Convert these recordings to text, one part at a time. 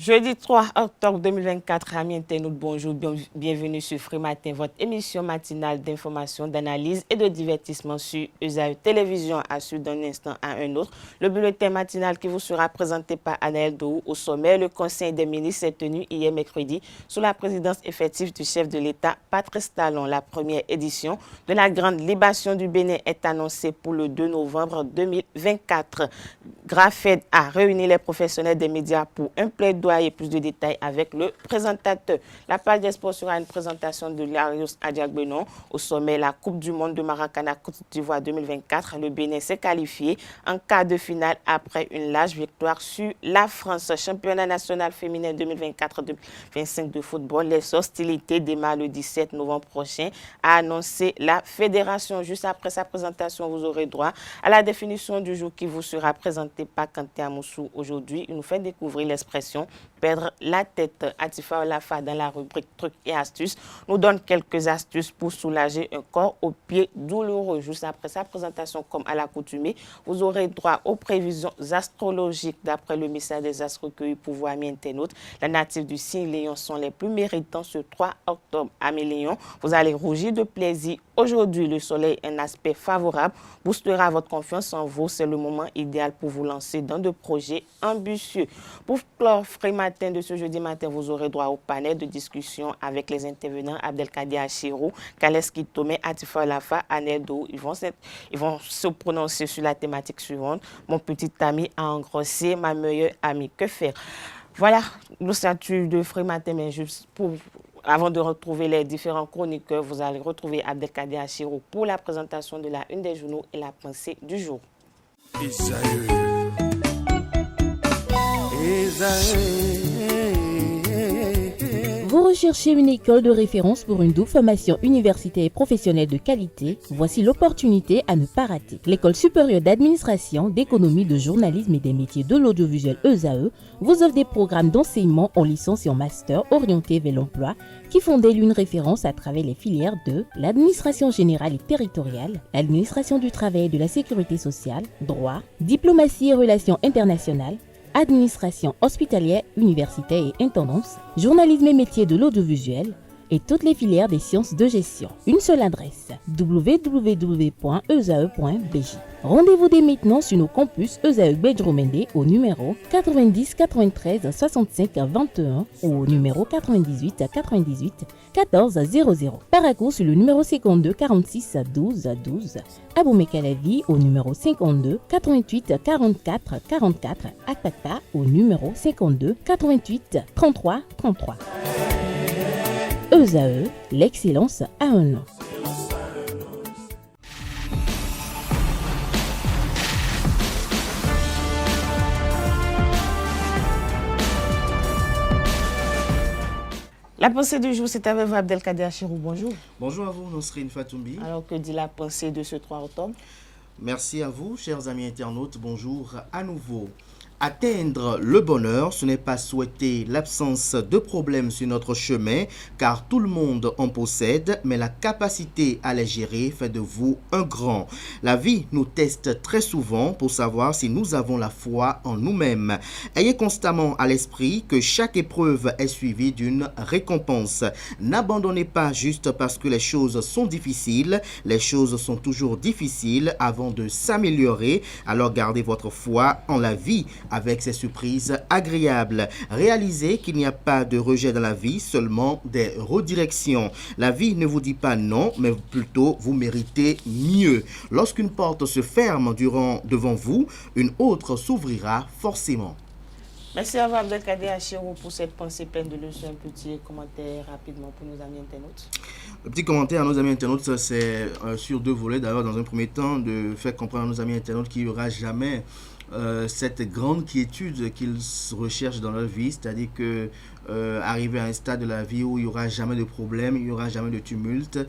Jeudi 3 octobre 2024, amis internautes, bonjour, bienvenue sur Free Matin, votre émission matinale d'information, d'analyse et de divertissement sur ESAE Télévision, à suivre d'un instant à un autre. Le bulletin matinal qui vous sera présenté par Anaël Dohou. Au sommet, le Conseil des ministres s'est tenu hier mercredi sous la présidence effective du chef de l'État, Patrice Talon. La première édition de la grande libation du Bénin est annoncée pour le 2 novembre 2024. GRAFED a réuni les professionnels des médias pour un plaidoyer et plus de détails avec le présentateur. La page des sports sera une présentation de Larios Adiagbenon. Au sommet, la Coupe du Monde de Maracana Côte d'Ivoire 2024. Le Bénin s'est qualifié en quart de finale après une large victoire sur la France. Championnat national féminin 2024-2025 de football. Les hostilités démarrent le 17 novembre prochain, a annoncé la fédération. Juste après sa présentation, vous aurez droit à la définition du jour qui vous sera présentée par Kanté Amoussou. Aujourd'hui, il nous fait découvrir l'expression perdre la tête. Atifa Olafa, dans la rubrique trucs et astuces, nous donne quelques astuces pour soulager un corps aux pieds douloureux. Juste après sa présentation, comme à l'accoutumée, vous aurez droit aux prévisions astrologiques d'après le message des astres recueillis pour vous, amis internautes. Les natifs du signe Lion sont les plus méritants ce 3 octobre. Amis Lion, vous allez rougir de plaisir. Aujourd'hui, le soleil, un aspect favorable, boostera votre confiance en vous. C'est le moment idéal pour vous lancer dans de projets ambitieux. Pour clore Free Matin de ce jeudi matin, vous aurez droit au panel de discussion avec les intervenants Abdelkader Achirou, Kaleski Tomé, Atifa Olafa, Anaël Dohou. Ils vont se prononcer sur la thématique suivante. Mon petit ami a engrossé ma meilleure amie. Que faire? Voilà le statut de Free Matin, mais juste pour... Avant de retrouver les différents chroniqueurs, vous allez retrouver Abdelkader Achirou pour la présentation de la une des journaux et la pensée du jour. Vous recherchez une école de référence pour une double formation universitaire et professionnelle de qualité? Voici l'opportunité à ne pas rater. L'École supérieure d'administration, d'économie, de journalisme et des métiers de l'audiovisuel ESAE vous offre des programmes d'enseignement en licence et en master orientés vers l'emploi qui font d'elle une référence à travers les filières de l'administration générale et territoriale, l'administration du travail et de la sécurité sociale, droit, diplomatie et relations internationales, administration hospitalière, universitaire et intendance, journalisme et métiers de l'audiovisuel et toutes les filières des sciences de gestion. Une seule adresse, www.esae.bj. Rendez-vous dès maintenant sur nos campus ESAE Bedjromende au numéro 90 93 65 21 ou au numéro 98 98 14 00. Paracourt sur le numéro 52 46 12 12. Aboumé-Calavi au numéro 52 88 44 44. Akpata au numéro 52 88 33 33. ESAE, l'excellence à un nom. La pensée du jour, c'est avec vous, Abdelkader Achirou. Bonjour. Bonjour à vous, Nosrine Fatoumbi. Alors, que dit la pensée de ce 3 octobre? Merci à vous, chers amis internautes. Bonjour à nouveau. Atteindre le bonheur, ce n'est pas souhaiter l'absence de problèmes sur notre chemin, car tout le monde en possède, mais la capacité à les gérer fait de vous un grand. La vie nous teste très souvent pour savoir si nous avons la foi en nous-mêmes. Ayez constamment à l'esprit que chaque épreuve est suivie d'une récompense. N'abandonnez pas juste parce que les choses sont difficiles. Les choses sont toujours difficiles avant de s'améliorer. Alors gardez votre foi en la vie avec ses surprises agréables. Réalisez qu'il n'y a pas de rejet dans la vie, seulement des redirections. La vie ne vous dit pas non, mais plutôt vous méritez mieux. Lorsqu'une porte se ferme devant vous, une autre s'ouvrira forcément. Merci à vous, Abdelkader Achirou, pour cette pensée pleine de leçons. Un petit commentaire rapidement pour nos amis internautes. Le petit commentaire à nos amis internautes, c'est sur deux volets. D'ailleurs, dans un premier temps, de faire comprendre à nos amis internautes qu'il n'y aura jamais cette grande quiétude qu'ils recherchent dans leur vie, c'est-à-dire que arriver à un stade de la vie où il n'y aura jamais de problème, il n'y aura jamais de tumulte.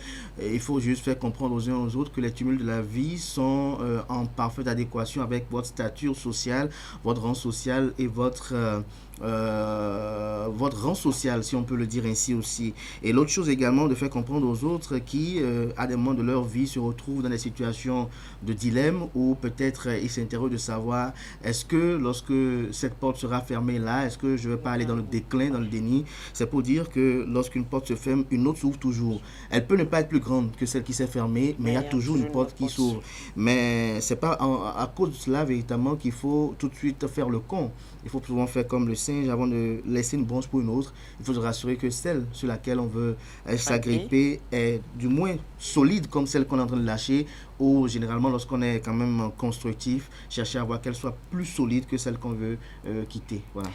Et il faut juste faire comprendre aux uns aux autres que les tumultes de la vie sont en parfaite adéquation avec votre stature sociale, votre rang social et votre votre rang social, si on peut le dire ainsi aussi. Et l'autre chose également, de faire comprendre aux autres qui, à des moments de leur vie, se retrouvent dans des situations de dilemme où peut-être ils s'interrogent de savoir est-ce que lorsque cette porte sera fermée là, est-ce que je ne vais pas aller dans le déclin, dans le déni. C'est pour dire que lorsqu'une porte se ferme, une autre s'ouvre toujours. Elle peut ne pas être plus grande que celle qui s'est fermée, mais il y a toujours une porte qui s'ouvre. Mais c'est pas à cause de cela véritablement qu'il faut tout de suite faire le con. Il faut souvent faire comme le singe avant de laisser une branche pour une autre. Il faut se rassurer que celle sur laquelle on veut s'agripper est du moins solide comme celle qu'on est en train de lâcher, ou généralement lorsqu'on est quand même constructif, chercher à voir qu'elle soit plus solide que celle qu'on veut quitter. Voilà.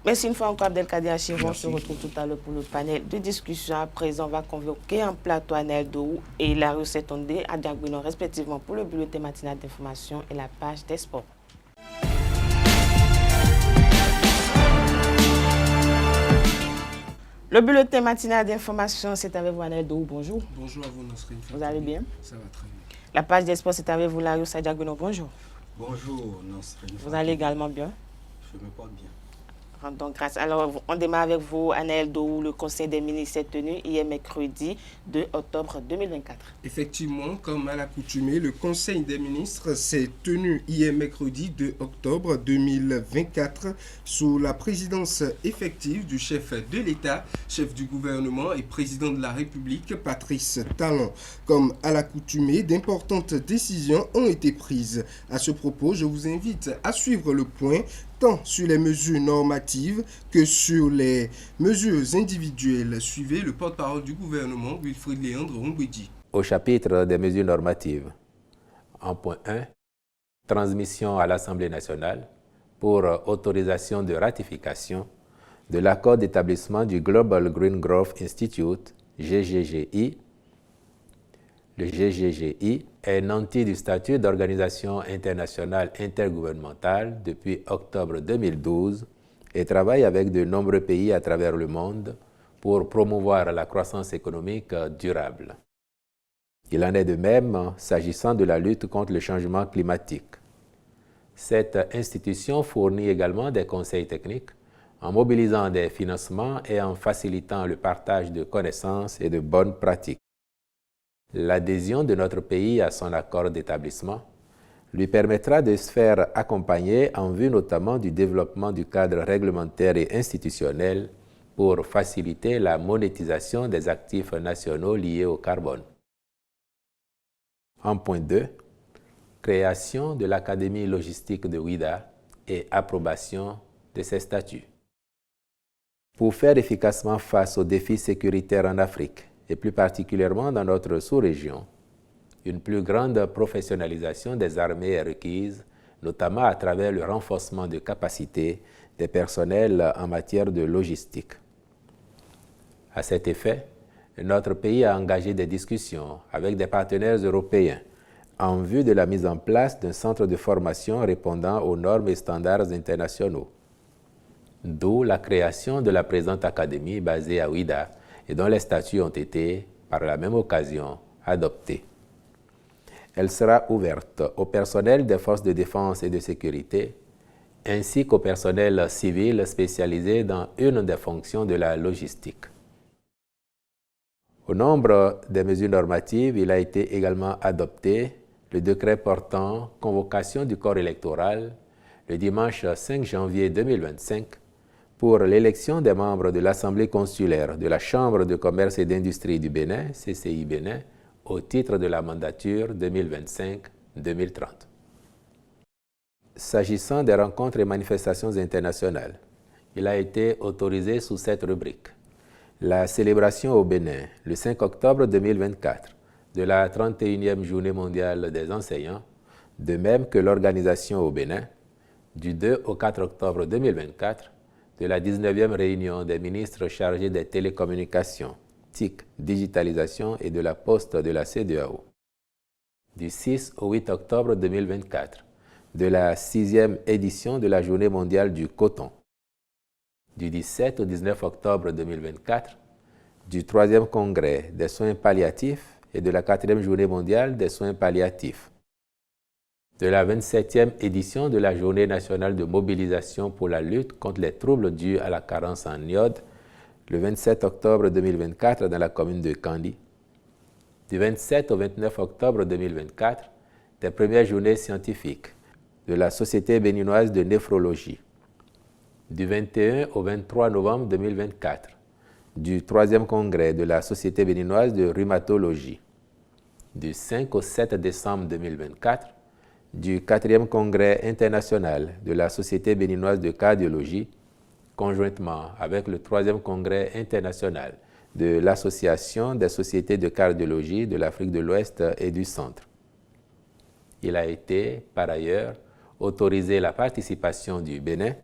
Merci une fois encore Abdelkader Achir. On se retrouve tout à l'heure pour le panel de discussion. À présent, on va convoquer un plateau Anel Dou et Larry Setondé à Diagono respectivement pour le bulletin matinal d'information et la page des sports. Le bulletin matinal d'information, c'est avec vous, Anel Dou. Bonjour. Bonjour à vous, Nasrine. Vous allez bien? Ça va très bien. La page des sports, c'est avec vous, Larry Diagono. Bonjour. Bonjour, Nasrine. Vous allez également bien? Je me porte bien. Donc, grâce. Alors, on démarre avec vous, Anaël Dou. Le Conseil des ministres s'est tenu hier mercredi 2 octobre 2024. Effectivement, comme à l'accoutumée, le Conseil des ministres s'est tenu hier mercredi 2 octobre 2024 sous la présidence effective du chef de l'État, chef du gouvernement et président de la République, Patrice Talon. Comme à l'accoutumée, d'importantes décisions ont été prises. À ce propos, je vous invite à suivre le point tant sur les mesures normatives que sur les mesures individuelles. Suivez le porte-parole du gouvernement, Wilfried Léandre Ongwedi. Au chapitre des mesures normatives, en point 1, transmission à l'Assemblée nationale pour autorisation de ratification de l'accord d'établissement du Global Green Growth Institute, GGGI. Le GGGI est nanti du statut d'organisation internationale intergouvernementale depuis octobre 2012 et travaille avec de nombreux pays à travers le monde pour promouvoir la croissance économique durable. Il en est de même s'agissant de la lutte contre le changement climatique. Cette institution fournit également des conseils techniques en mobilisant des financements et en facilitant le partage de connaissances et de bonnes pratiques. L'adhésion de notre pays à son accord d'établissement lui permettra de se faire accompagner en vue notamment du développement du cadre réglementaire et institutionnel pour faciliter la monétisation des actifs nationaux liés au carbone. En point 2, création de l'Académie logistique de Ouida et approbation de ses statuts. Pour faire efficacement face aux défis sécuritaires en Afrique, et plus particulièrement dans notre sous-région, une plus grande professionnalisation des armées est requise, notamment à travers le renforcement de capacités des personnels en matière de logistique. À cet effet, notre pays a engagé des discussions avec des partenaires européens en vue de la mise en place d'un centre de formation répondant aux normes et standards internationaux. D'où la création de la présente académie basée à Ouida, et dont les statuts ont été, par la même occasion, adoptés. Elle sera ouverte au personnel des forces de défense et de sécurité, ainsi qu'au personnel civil spécialisé dans une des fonctions de la logistique. Au nombre des mesures normatives, il a été également adopté le décret portant convocation du corps électoral le dimanche 5 janvier 2025 pour l'élection des membres de l'Assemblée consulaire de la Chambre de commerce et d'industrie du Bénin, CCI Bénin, au titre de la mandature 2025-2030. S'agissant des rencontres et manifestations internationales, il a été autorisé sous cette rubrique. La célébration au Bénin, le 5 octobre 2024, de la 31e Journée mondiale des enseignants, de même que l'organisation au Bénin, du 2 au 4 octobre 2024, de la 19e réunion des ministres chargés des télécommunications, TIC, digitalisation et de la poste de la CEDEAO. Du 6 au 8 octobre 2024, de la 6e édition de la Journée mondiale du coton. Du 17 au 19 octobre 2024, du 3e congrès des soins palliatifs et de la 4e Journée mondiale des soins palliatifs. de la 27e édition de la Journée nationale de mobilisation pour la lutte contre les troubles dus à la carence en iode, le 27 octobre 2024 dans la commune de Kandi. Du 27 au 29 octobre 2024, des premières journées scientifiques de la Société béninoise de néphrologie. Du 21 au 23 novembre 2024, du 3e congrès de la Société béninoise de rhumatologie. Du 5 au 7 décembre 2024, du 4e congrès international de la Société béninoise de cardiologie, conjointement avec le 3e congrès international de l'Association des sociétés de cardiologie de l'Afrique de l'Ouest et du Centre. Il a été, par ailleurs, autorisé la participation du Bénin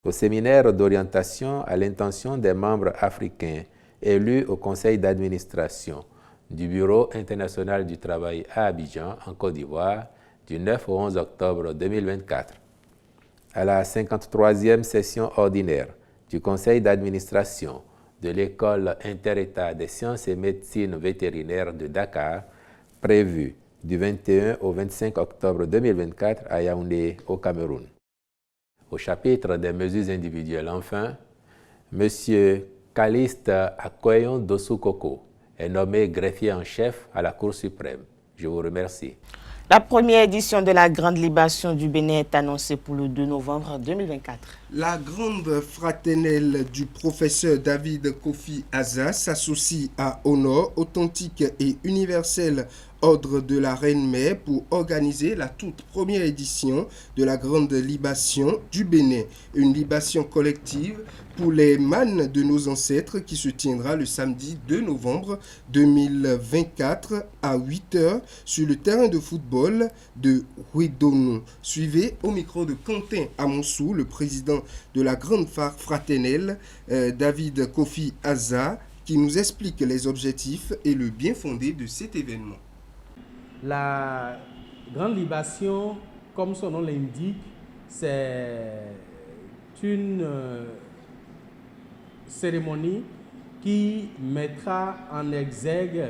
au séminaire d'orientation à l'intention des membres africains élus au conseil d'administration du Bureau international du travail à Abidjan, en Côte d'Ivoire, du 9 au 11 octobre 2024. À la 53e session ordinaire du conseil d'administration de l'École inter-État des sciences et médecine vétérinaire de Dakar, prévue du 21 au 25 octobre 2024 à Yaoundé, au Cameroun. Au chapitre des mesures individuelles, enfin, M. Caliste Akoyon Dosukoko est nommé greffier en chef à la Cour suprême. Je vous remercie. La première édition de la Grande Libation du Bénin est annoncée pour le 2 novembre 2024. La grande fraternelle du professeur David Kofi Aza s'associe à Honor, authentique et universel Ordre de la Reine-Mère pour organiser la toute première édition de la Grande Libation du Bénin, une libation collective pour les mânes de nos ancêtres qui se tiendra le samedi 2 novembre 2024 à 8h sur le terrain de football de Ouidonou. Suivez au micro de Quentin Amonsou, le président de la Grande Fraternelle, David Kofi Aza, qui nous explique les objectifs et le bien fondé de cet événement. La Grande Libation, comme son nom l'indique, c'est une cérémonie qui mettra en exergue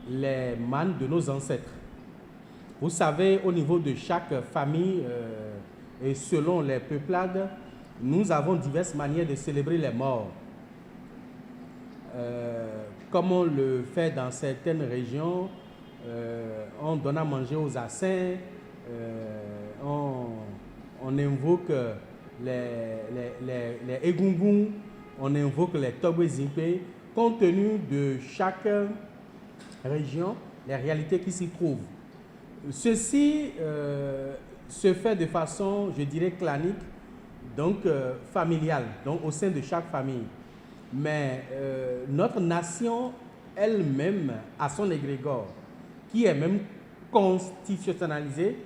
les mânes de nos ancêtres. Vous savez, au niveau de chaque famille et selon les peuplades, nous avons diverses manières de célébrer les morts. Comme on le fait dans certaines régions, on donne à manger aux assins, on invoque les Egungun, on invoque les Togwezimpe, compte tenu de chaque région, les réalités qui s'y trouvent. Ceci se fait de façon, je dirais, clanique, donc familiale, donc au sein de chaque famille. Mais notre nation elle-même a son égrégore, qui est même constitutionnalisé,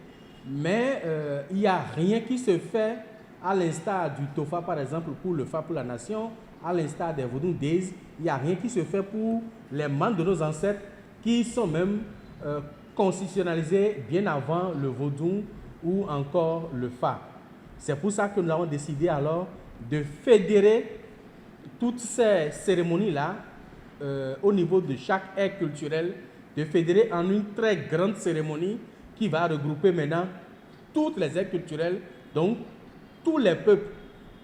mais il n'y a rien qui se fait à l'instar du TOFA, par exemple, pour le FA pour la nation, à l'instar des Vodou Days, il n'y a rien qui se fait pour les membres de nos ancêtres qui sont même constitutionnalisés bien avant le Vodou ou encore le FA. C'est pour ça que nous avons décidé alors de fédérer toutes ces cérémonies-là au niveau de chaque aire culturelle, de fédérer en une très grande cérémonie qui va regrouper maintenant toutes les aires culturelles, donc tous les peuples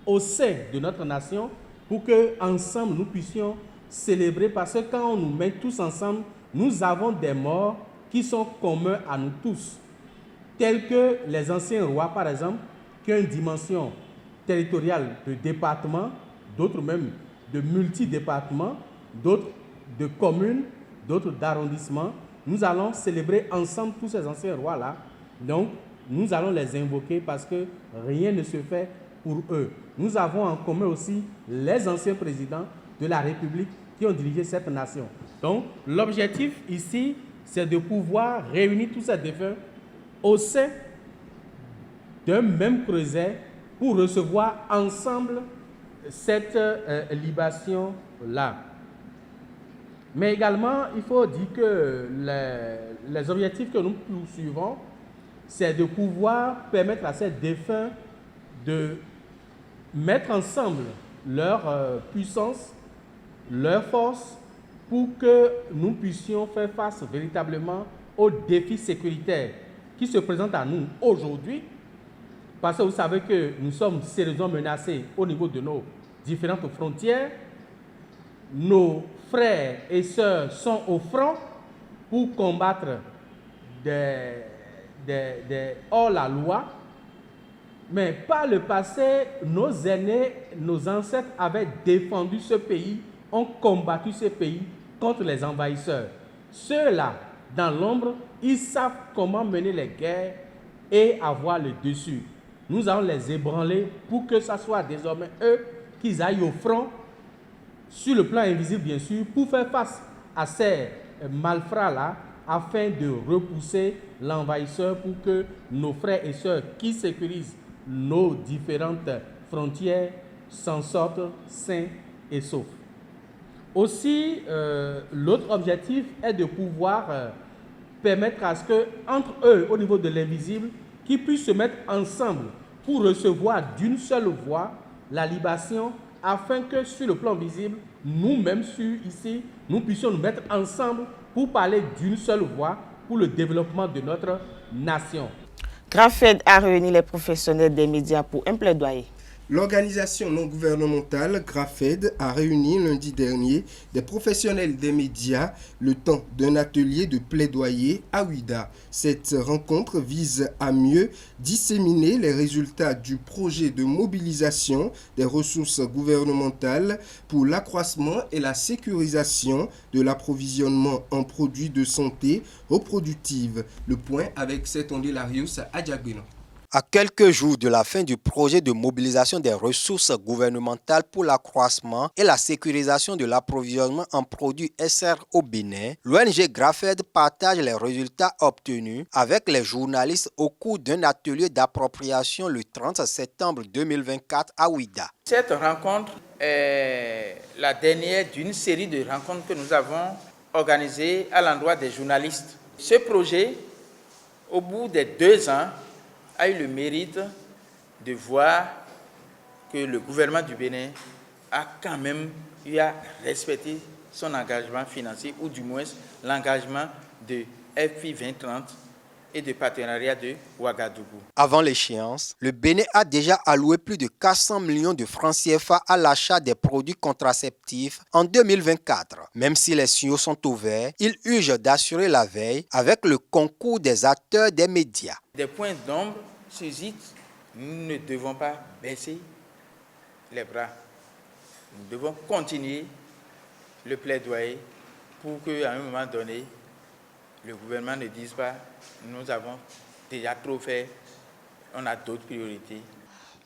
au sein de notre nation, pour que ensemble nous puissions célébrer, parce que quand on nous met tous ensemble, nous avons des morts qui sont communs à nous tous, tels que les anciens rois par exemple, qui ont une dimension territoriale de département, d'autres même de multi-départements, d'autres de communes, d'autres d'arrondissements. Nous allons célébrer ensemble tous ces anciens rois-là. Donc, nous allons les invoquer parce que rien ne se fait pour eux. Nous avons en commun aussi les anciens présidents de la République qui ont dirigé cette nation. Donc, l'objectif ici, c'est de pouvoir réunir tous ces défunts au sein d'un même creuset pour recevoir ensemble cette libation-là. Mais également, il faut dire que les objectifs que nous poursuivons, c'est de pouvoir permettre à ces défunts de mettre ensemble leur puissance, leur force, pour que nous puissions faire face véritablement aux défis sécuritaires qui qui se présentent à nous aujourd'hui, parce que vous savez que nous sommes sérieusement menacés au niveau de nos différentes frontières. Nos frères et sœurs sont au front pour combattre des hors-la-loi. Mais par le passé, nos aînés, nos ancêtres avaient défendu ce pays, ont combattu ce pays contre les envahisseurs. Ceux-là, dans l'ombre, ils savent comment mener les guerres et avoir le dessus. Nous allons les ébranler pour que ce soit désormais eux qui aillent au front, sur le plan invisible bien sûr, pour faire face à ces malfrats-là, afin de repousser l'envahisseur pour que nos frères et sœurs qui sécurisent nos différentes frontières s'en sortent sains et saufs. Aussi, l'autre objectif est de pouvoir permettre à ce que, entre eux, au niveau de l'invisible, qu'ils puissent se mettre ensemble pour recevoir d'une seule voix la libation, afin que sur le plan visible, nous-mêmes ici, nous puissions nous mettre ensemble pour parler d'une seule voix pour le développement de notre nation. GRAFED a réuni les professionnels des médias pour un plaidoyer. L'organisation non gouvernementale GRAFED a réuni lundi dernier des professionnels des médias le temps d'un atelier de plaidoyer à Ouidah. Cette rencontre vise à mieux disséminer les résultats du projet de mobilisation des ressources gouvernementales pour l'accroissement et la sécurisation de l'approvisionnement en produits de santé reproductive. Le point avec Setonde Larius Adjagbeno. À quelques jours de la fin du projet de mobilisation des ressources gouvernementales pour l'accroissement et la sécurisation de l'approvisionnement en produits SR au Bénin, l'ONG GRAFED partage les résultats obtenus avec les journalistes au cours d'un atelier d'appropriation le 30 septembre 2024 à Ouidah. Cette rencontre est la dernière d'une série de rencontres que nous avons organisées à l'endroit des journalistes. Ce projet, au bout des 2 ans, a eu le mérite de voir que le gouvernement du Bénin a quand même eu à respecter son engagement financier, ou du moins l'engagement de FI 2030 et de partenariat de Ouagadougou. Avant l'échéance, le Bénin a déjà alloué plus de 400 millions de francs CFA à l'achat des produits contraceptifs en 2024. Même si les signaux sont ouverts, il urge d'assurer la veille avec le concours des acteurs des médias. Des points d'ombre suscitent, nous ne devons pas baisser les bras. Nous devons continuer le plaidoyer pour qu'à un moment donné, le gouvernement ne dise pas « nous avons déjà trop fait, on a d'autres priorités ».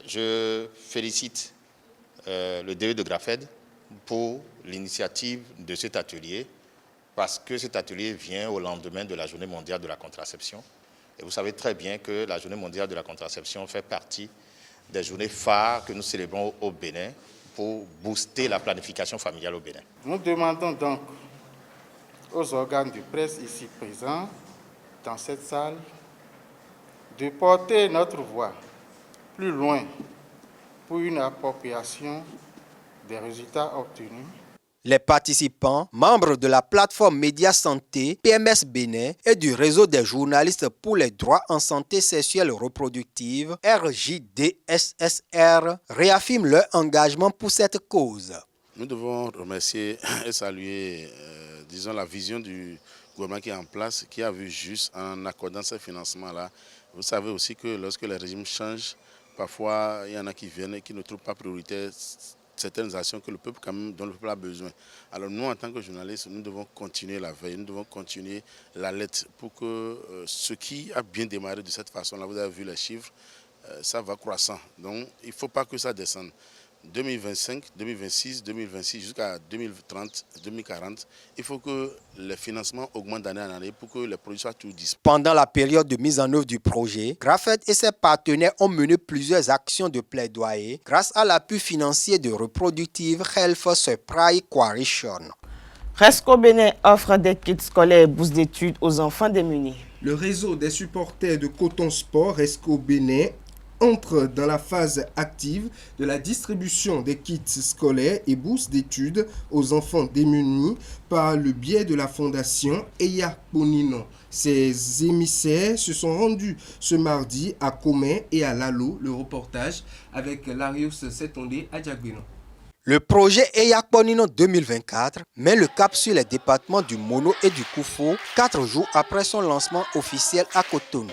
Je félicite le DE de GRAFED pour l'initiative de cet atelier, parce que cet atelier vient au lendemain de la Journée mondiale de la contraception. Et vous savez très bien que la Journée mondiale de la contraception fait partie des journées phares que nous célébrons au Bénin pour booster la planification familiale au Bénin. Nous demandons donc aux organes de presse ici présents, dans cette salle, de porter notre voix plus loin pour une appropriation des résultats obtenus. Les participants, membres de la plateforme Média Santé, PMS Bénin et du réseau des journalistes pour les droits en santé sexuelle reproductive, RJDSSR, réaffirment leur engagement pour cette cause. Nous devons remercier et saluer, disons, la vision du gouvernement qui est en place, qui a vu juste en accordant ce financement-là. Vous savez aussi que lorsque les régimes changent, parfois il y en a qui viennent et qui ne trouvent pas prioritaire certaines actions que le peuple, quand même, dont le peuple a besoin. Alors nous, en tant que journalistes, nous devons continuer la veille, nous devons continuer l'alerte pour que ce qui a bien démarré de cette façon-là, vous avez vu les chiffres, ça va croissant. Donc il ne faut pas que ça descende. 2025, 2026, 2026 jusqu'à 2030, 2040, il faut que les financements augmentent d'année en année pour que les produits soient tout disponibles. Pendant la période de mise en œuvre du projet, GRAFED et ses partenaires ont mené plusieurs actions de plaidoyer grâce à l'appui financier de Reproductive Health Supply Coalition. Resco Bénin offre des kits scolaires et bourses d'études aux enfants démunis. Le réseau des supporters de Coton Sport Resco Bénin entre dans la phase active de la distribution des kits scolaires et bourses d'études aux enfants démunis par le biais de la fondation Eya Ponino. Ces émissaires se sont rendus ce mardi à Comé et à Lalo. Le reportage avec Larius Setondé à Diagbeno. Le projet Eyakponino 2024 met le cap sur les départements du Mono et du Koufo 4 jours après son lancement officiel à Cotonou.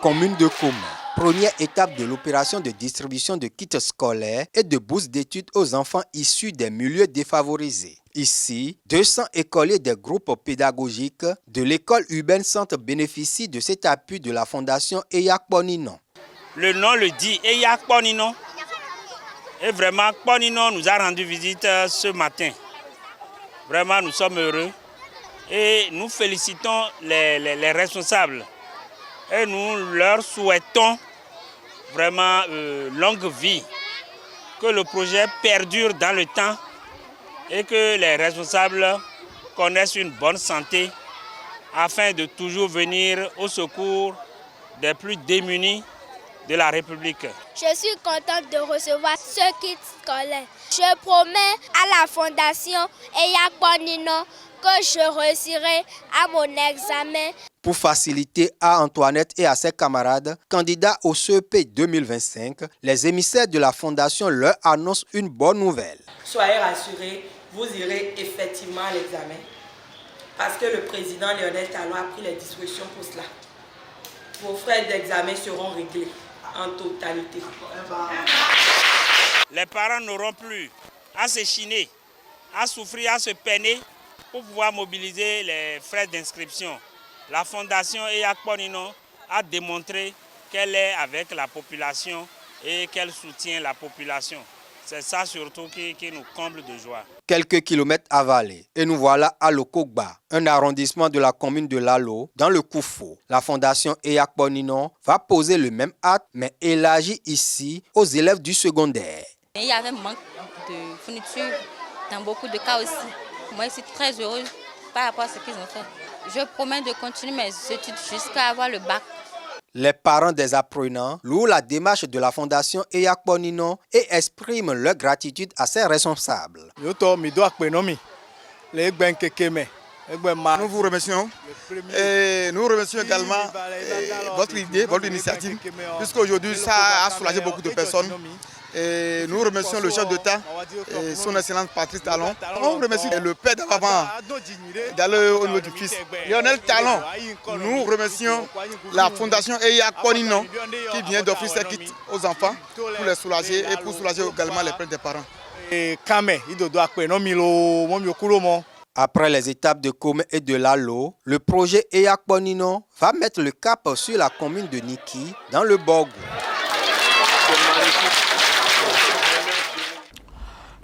Commune de Comé, première étape de l'opération de distribution de kits scolaires et de bourses d'études aux enfants issus des milieux défavorisés. Ici, 200 écoliers des groupes pédagogiques de l'école urbaine Centre bénéficient de cet appui de la fondation Eyakponino. Le nom le dit, Eyakponino. Et vraiment, Ponino nous a rendu visite ce matin. Vraiment, nous sommes heureux et nous félicitons les responsables. Et nous leur souhaitons vraiment longue vie, que le projet perdure dans le temps et que les responsables connaissent une bonne santé afin de toujours venir au secours des plus démunis de la République. Je suis contente de recevoir ce kit scolaire. Je promets à la fondation Eyakponino que je réussirai à mon examen. Pour faciliter à Antoinette et à ses camarades, candidats au CEP 2025, les émissaires de la fondation leur annoncent une bonne nouvelle. Soyez rassurés, vous irez effectivement à l'examen parce que le président Lionel Talon a pris les dispositions pour cela. Vos frais d'examen seront réglés en totalité. Les parents n'auront plus à se chiner, à souffrir, à se peiner pour pouvoir mobiliser les frais d'inscription. La fondation Eyakponino a démontré qu'elle est avec la population et qu'elle soutient la population. C'est ça surtout qui nous comble de joie. Quelques kilomètres avalés et nous voilà à Lokogba, un arrondissement de la commune de Lalo, dans le Koufo. La fondation Eyakponino va poser le même acte, mais élargi ici aux élèves du secondaire. Il y avait un manque de fourniture dans beaucoup de cas aussi. Moi, je suis très heureuse par rapport à ce qu'ils ont fait. Je promets de continuer mes études jusqu'à avoir le bac. Les parents des apprenants louent la démarche de la fondation Eyakponino et expriment leur gratitude à ses responsables. Nous vous remercions et nous remercions également votre idée, votre initiative, puisqu'aujourd'hui ça a soulagé beaucoup de personnes. Et nous remercions le chef d'État, son excellence Patrice Talon. On remercie le père d'avant d'aller au niveau du fils, Lionel Talon. Nous remercions la fondation Eyakponino qui vient d'offrir ces kits aux enfants pour les soulager et pour soulager également les peines des parents. Après les étapes de Comé et de Lalo, le projet Eyakponino va mettre le cap sur la commune de Niki dans le Borgou.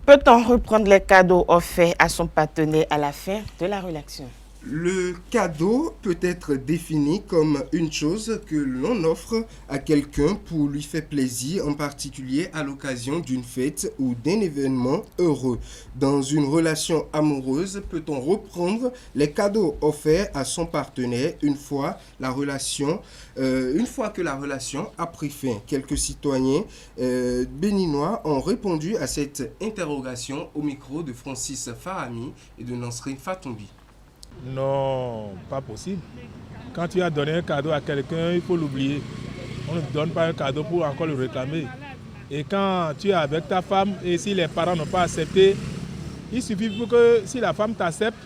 Peut-on reprendre les cadeaux offerts à son partenaire à la fin de la relation? Le cadeau peut être défini comme une chose que l'on offre à quelqu'un pour lui faire plaisir, en particulier à l'occasion d'une fête ou d'un événement heureux. Dans une relation amoureuse, peut-on reprendre les cadeaux offerts à son partenaire une fois que la relation a pris fin? Quelques citoyens béninois ont répondu à cette interrogation au micro de Francis Farami et de Nansrine Fatombi. Non, pas possible. Quand tu as donné un cadeau à quelqu'un, il faut l'oublier. On ne donne pas un cadeau pour encore le réclamer. Et quand tu es avec ta femme et si les parents n'ont pas accepté, il suffit pour que si la femme t'accepte,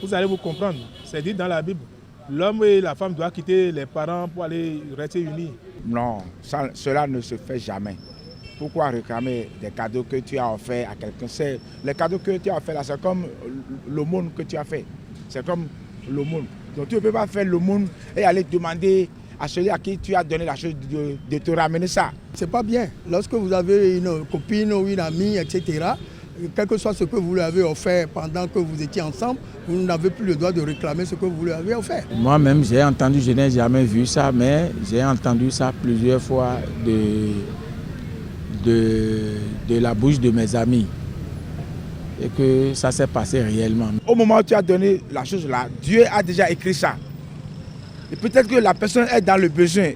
vous allez vous comprendre. C'est dit dans la Bible. L'homme et la femme doivent quitter les parents pour aller rester unis. Non, cela ne se fait jamais. Pourquoi réclamer des cadeaux que tu as offerts à quelqu'un? Les cadeaux que tu as offerts là, c'est comme l'aumône que tu as fait. C'est comme l'aumône. Donc tu ne peux pas faire l'aumône et aller demander à celui à qui tu as donné la chose de te ramener ça. C'est pas bien. Lorsque vous avez une copine ou une amie, etc., quel que soit ce que vous lui avez offert pendant que vous étiez ensemble, vous n'avez plus le droit de réclamer ce que vous lui avez offert. Moi-même, j'ai entendu, je n'ai jamais vu ça, mais j'ai entendu ça plusieurs fois de la bouche de mes amis. Et que ça s'est passé réellement. Au moment où tu as donné la chose là, Dieu a déjà écrit ça. Et peut-être que la personne est dans le besoin.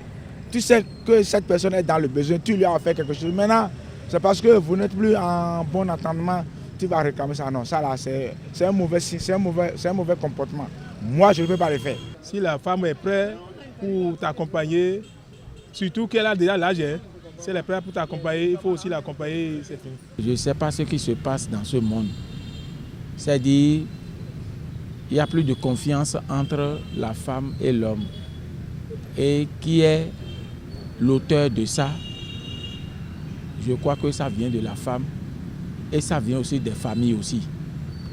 Tu sais que cette personne est dans le besoin, tu lui as offert quelque chose. Maintenant, c'est parce que vous n'êtes plus en bon entendement tu vas réclamer ça. Non, ça là, c'est un mauvais signe, c'est un mauvais comportement. Moi, je ne peux pas le faire. Si la femme est prête pour t'accompagner, surtout qu'elle a déjà l'âge, si elle est prête pour t'accompagner, il faut aussi l'accompagner, c'est fini. Je ne sais pas ce qui se passe dans ce monde. C'est-à-dire, il n'y a plus de confiance entre la femme et l'homme. Et qui est l'auteur de ça? Je crois que ça vient de la femme et ça vient aussi des familles aussi.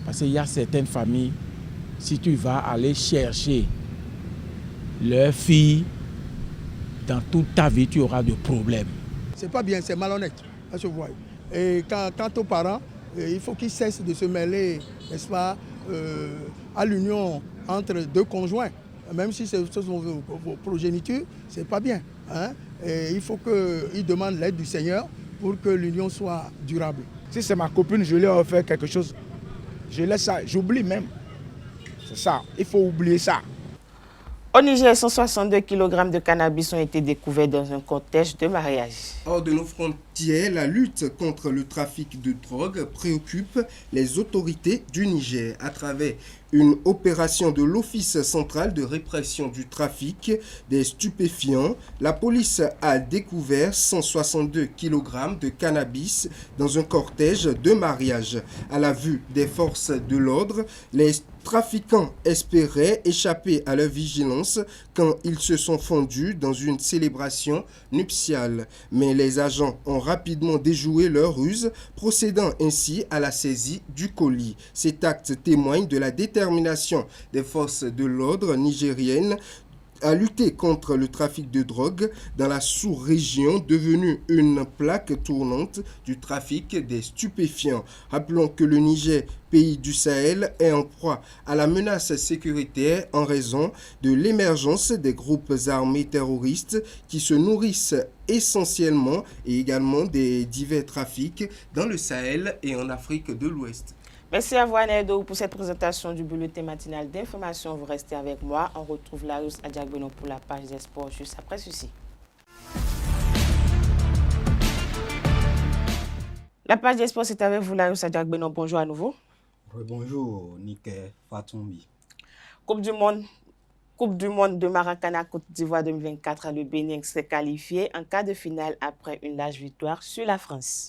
Parce qu'il y a certaines familles, si tu vas aller chercher leur fille, dans toute ta vie, tu auras de problèmes. C'est pas bien, c'est malhonnête. Et quant aux parents, il faut qu'ils cessent de se mêler, n'est-ce pas, à l'union entre deux conjoints. Même si ce sont vos progénitures, c'est pas bien. Hein? Et il faut qu'ils demandent l'aide du Seigneur pour que l'union soit durable. Si c'est ma copine, je lui ai offert quelque chose, je laisse ça, j'oublie même. C'est ça, il faut oublier ça. Au Niger, 162 kg de cannabis ont été découverts dans un cortège de mariage. Hors de nos frontières, la lutte contre le trafic de drogue préoccupe les autorités du Niger. À travers une opération de l'Office central de répression du trafic des stupéfiants, la police a découvert 162 kg de cannabis dans un cortège de mariage. À la vue des forces de l'ordre, les trafiquants espéraient échapper à leur vigilance quand ils se sont fondus dans une célébration nuptiale. Mais les agents ont rapidement déjoué leur ruse, procédant ainsi à la saisie du colis. Cet acte témoigne de la détermination des forces de l'ordre nigériennes à lutter contre le trafic de drogue dans la sous-région devenue une plaque tournante du trafic des stupéfiants. Rappelons que le Niger, pays du Sahel, est en proie à la menace sécuritaire en raison de l'émergence des groupes armés terroristes qui se nourrissent essentiellement et également des divers trafics dans le Sahel et en Afrique de l'Ouest. Merci à vous, Anedo, pour cette présentation du bulletin matinal d'information. Vous restez avec moi. On retrouve Larius Adjagbenon pour la page des sports juste après ceci. La page des sports, c'est avec vous, Larius Adjagbenon. Bonjour à nouveau. Bonjour, Nick Fatumbi. Coupe du monde de Maracana Côte d'Ivoire 2024, le Bénin s'est qualifié en quart de finale après une large victoire sur la France.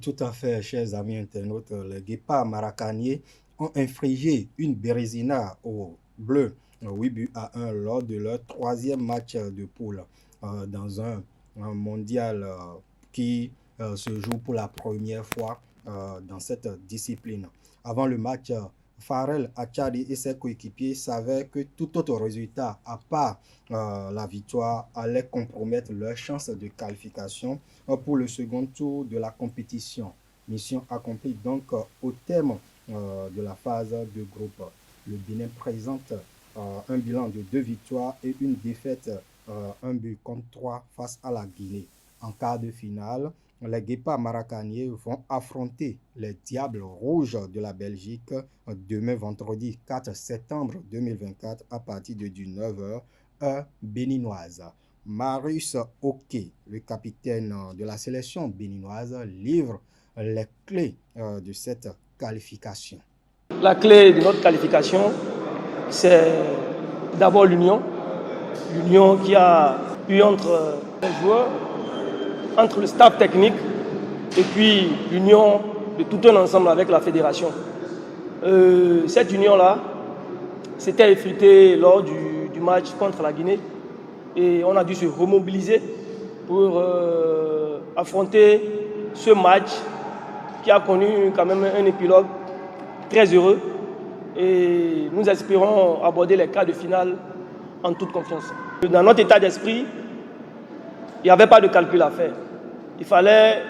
Tout à fait, chers amis internautes. Les Guépards maracaniers ont infligé une bérésina aux Bleus, 8-1 lors de leur troisième match de poule dans un mondial qui se joue pour la première fois dans cette discipline. Avant le match, Farrell Achadi et ses coéquipiers savaient que tout autre résultat, à part la victoire, allait compromettre leur chance de qualification pour le second tour de la compétition. Mission accomplie donc au terme de la phase de groupe. Le Bénin présente un bilan de 2 victoires et une défaite, 1 but contre 3 face à la Guinée. En quart de finale, les Guépards maracaniers vont affronter les Diables Rouges de la Belgique demain vendredi 4 septembre 2024 à partir de 19h, heure béninoise. Marius Oké, le capitaine de la sélection béninoise, livre les clés de cette qualification. La clé de notre qualification, c'est d'abord l'union. L'union qui a eu entre les joueurs, entre le staff technique et puis l'union de tout un ensemble avec la fédération. Cette union-là s'était effritée lors du match contre la Guinée et on a dû se remobiliser pour affronter ce match qui a connu quand même un épilogue très heureux et nous espérons aborder les quarts de finale en toute confiance. Dans notre état d'esprit, il n'y avait pas de calcul à faire. Il fallait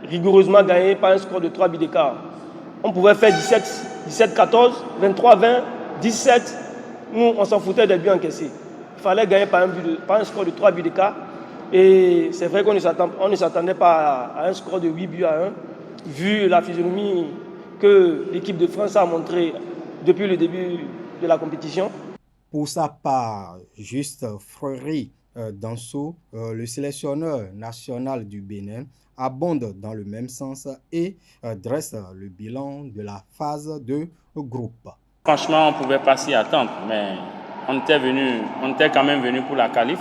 rigoureusement gagner par un score de 3 buts d'écart. On pouvait faire 17-14, 23-20, 17. Nous, on s'en foutait des buts encaissés. Il fallait gagner par un score de 3 buts d'écart. Et c'est vrai qu'on ne s'attendait pas à un score de 8 buts à 1, vu la physionomie que l'équipe de France a montrée depuis le début de la compétition. Pour sa part, Juste Fleury Danso, le sélectionneur national du Bénin, abonde dans le même sens et dresse le bilan de la phase de groupe. Franchement, on ne pouvait pas s'y attendre, mais on était quand même venu pour la qualif.